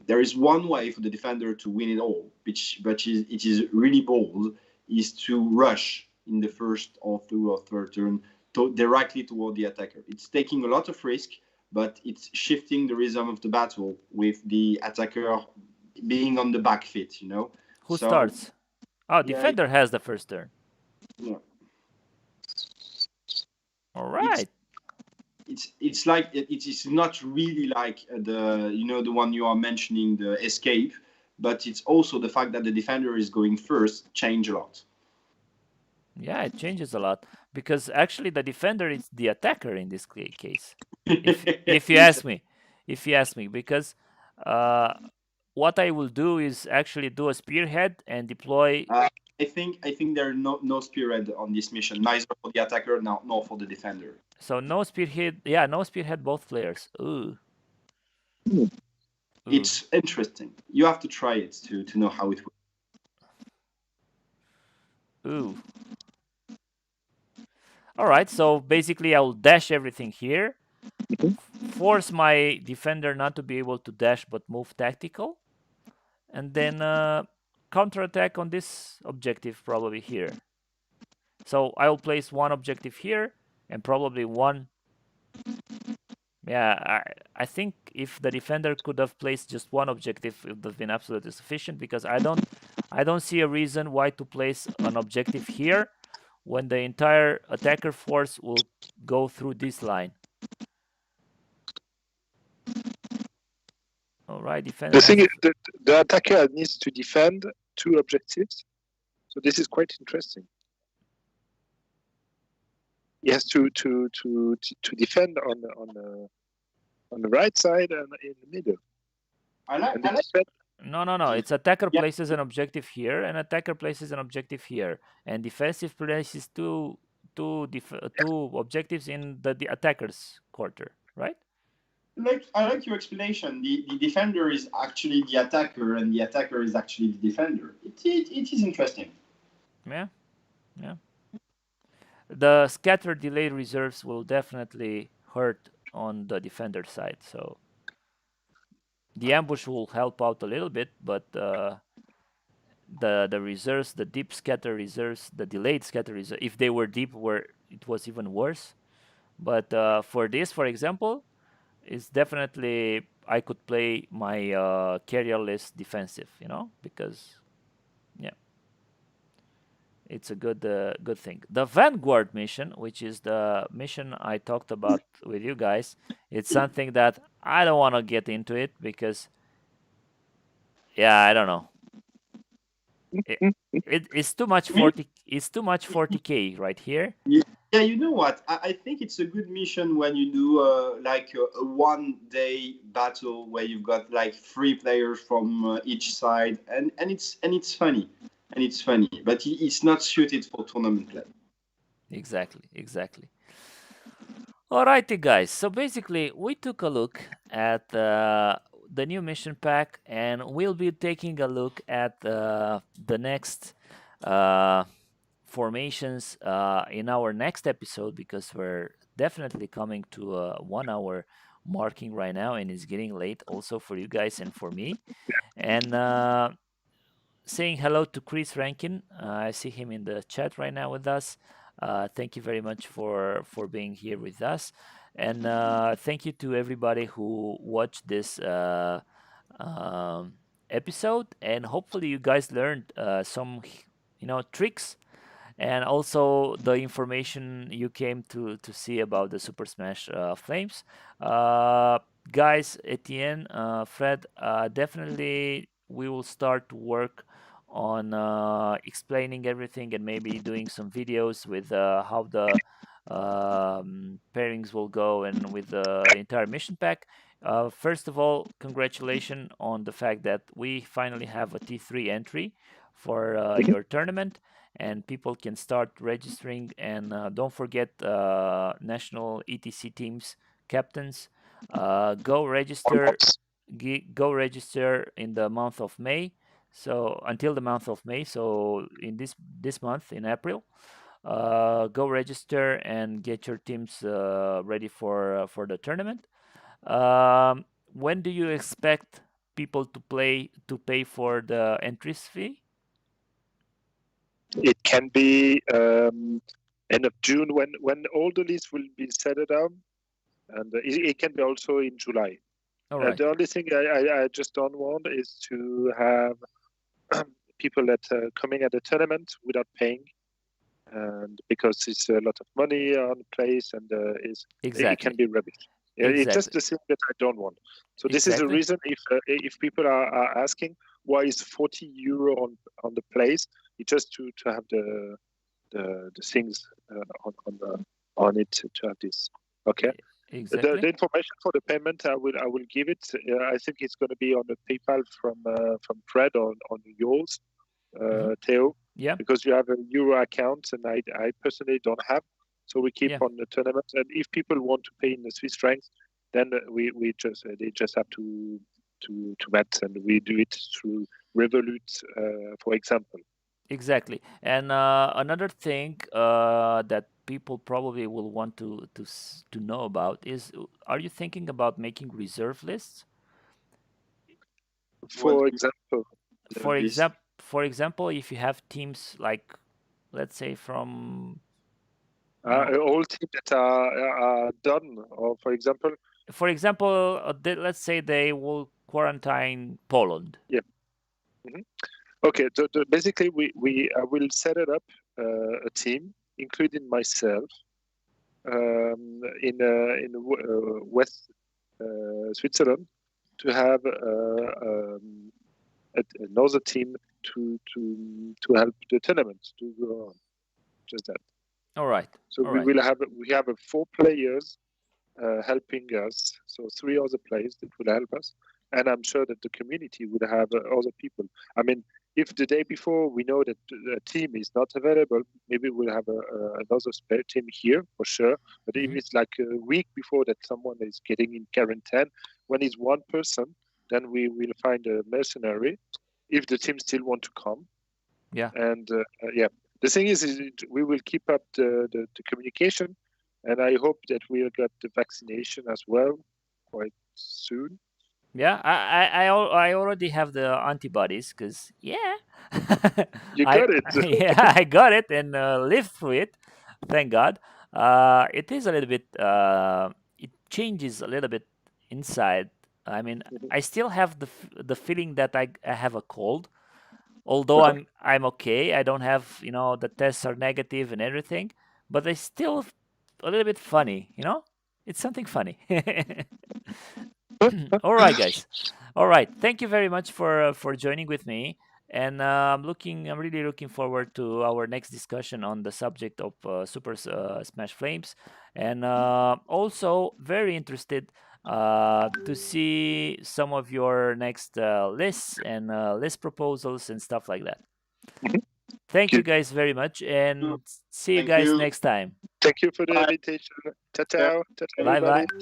There is one way for the defender to win it all, but it is really bold, is to rush in the first or 2 or 3rd turn directly toward the attacker. It's taking a lot of risk, but it's shifting the rhythm of the battle with the attacker being on the back foot, you know. Who starts? Oh, defender has the first turn. Yeah. All right. It's like it is not really like the one you are mentioning, the escape, but it's also the fact that the defender is going first change a lot. Yeah, it changes a lot because actually the defender is the attacker in this case. If you ask me, because what I will do is actually do a spearhead and deploy. I think there are no spearhead on this mission, neither for the attacker nor for the defender. So no spearhead. Yeah, no spearhead both players. Ooh. It's interesting. You have to try it to know how it works. Ooh. All right, so basically I will dash everything here, force my defender not to be able to dash but move tactical, and then counterattack on this objective probably here. So I will place one objective here and probably one. Yeah, I think if the defender could have placed just one objective, it would have been absolutely sufficient, because I don't see a reason why to place an objective here when the entire attacker force will go through this line. All right, defender. The thing is that the attacker needs to defend 2 objectives, so this is quite interesting. He has to defend on the right side and in the middle. No. It's attacker places an objective here, and attacker places an objective here, and defensive places two objectives in the attacker's quarter, right? I like your explanation. The defender is actually the attacker, and the attacker is actually the defender. It is interesting. Yeah. The scatter delay reserves will definitely hurt on the defender side, so the ambush will help out a little bit, but the reserves, the deep scatter reserves, the delayed scatter reserves, if they were deep, it was even worse. But for this, for example, it's definitely, I could play my carrier-less defensive, because it's a good thing. The Vanguard mission, which is the mission I talked about with you guys, it's something that I don't want to get into it because, I don't know. It's too much 40. It's too much 40k right here. Yeah, you know what? I think it's a good mission when you do like a 1-day battle where you've got like 3 players from each side, and it's funny. But it's not suited for tournament play. Exactly. Alrighty, guys. So basically, we took a look at the new mission pack, and we'll be taking a look at the next uh, formations in our next episode, because we're definitely coming to a 1 hour marking right now, and it's getting late also for you guys and for me. And saying hello to Chris Rankin. I see him in the chat right now with us. Thank you very much for being here with us, and thank you to everybody who watched this um, episode. And hopefully, you guys learned some, tricks, and also the information you came to see about the Super Smash Flames. Guys, Etienne, Fred, definitely we will start to work on explaining everything, and maybe doing some videos with how the pairings will go, and with the entire mission pack. First of all, congratulations on the fact that we finally have a T3 entry for your tournament, and people can start registering. And don't forget, national ETC teams captains, go register. Go register in the month of May. So until the month of May. So in this month, in April, go register and get your teams ready for the tournament. When do you expect people to pay for the entries fee? It can be end of June when all the lists will be set down, and it can be also in July. All right. The only thing I just don't want is to have people that coming at the tournament without paying, and because it's a lot of money on the place, and it can be rubbish. It's just the thing that I don't want. So this is the reason if people are asking why is 40 euro on the place, it's just to have the things on it to have this. Okay. Exactly. The information for the payment I will give it. I think it's going to be on the PayPal from Fred on yours, Theo. Yeah. Because you have a euro account and I personally don't have, so we keep on the tournament. And if people want to pay in the Swiss francs, then they just have to bet, and we do it through Revolut, for example. Exactly. And another thing that people probably will want to know about is, are you thinking about making reserve lists? For example. For example, if you have teams like, let's say from all teams that are done, or for example. Let's say they will quarantine Poland. Yeah. Okay, so basically I will set it up a team, including myself, in West Switzerland, to have another team to help the tournament to go on. Just that. All right. So we have 4 players helping us. So 3 other players that will help us, and I'm sure that the community would have other people. I mean, if the day before we know that a team is not available, maybe we'll have another spare team here for sure. But if it's like a week before that someone is getting in quarantine, when it's one person, then we will find a mercenary if the team still want to come. Yeah. And the thing is we will keep up the communication, and I hope that we'll get the vaccination as well quite soon. Yeah, I already have the antibodies, because you got it. Yeah, I got it and lived through it. Thank God. It is a little bit. It changes a little bit inside. I mean, I still have the feeling that I have a cold, although I'm okay. I don't have, the tests are negative and everything, but it's still a little bit funny. It's something funny. All right, guys. All right. Thank you very much for joining with me, and I'm really looking forward to our next discussion on the subject of Super Smash Flames, and also very interested to see some of your next lists and list proposals and stuff like that. Thank you guys very much, and see you guys next time. Thank you for the Bye. invitation. Ciao, ciao. Ciao, ciao, Bye everybody. bye.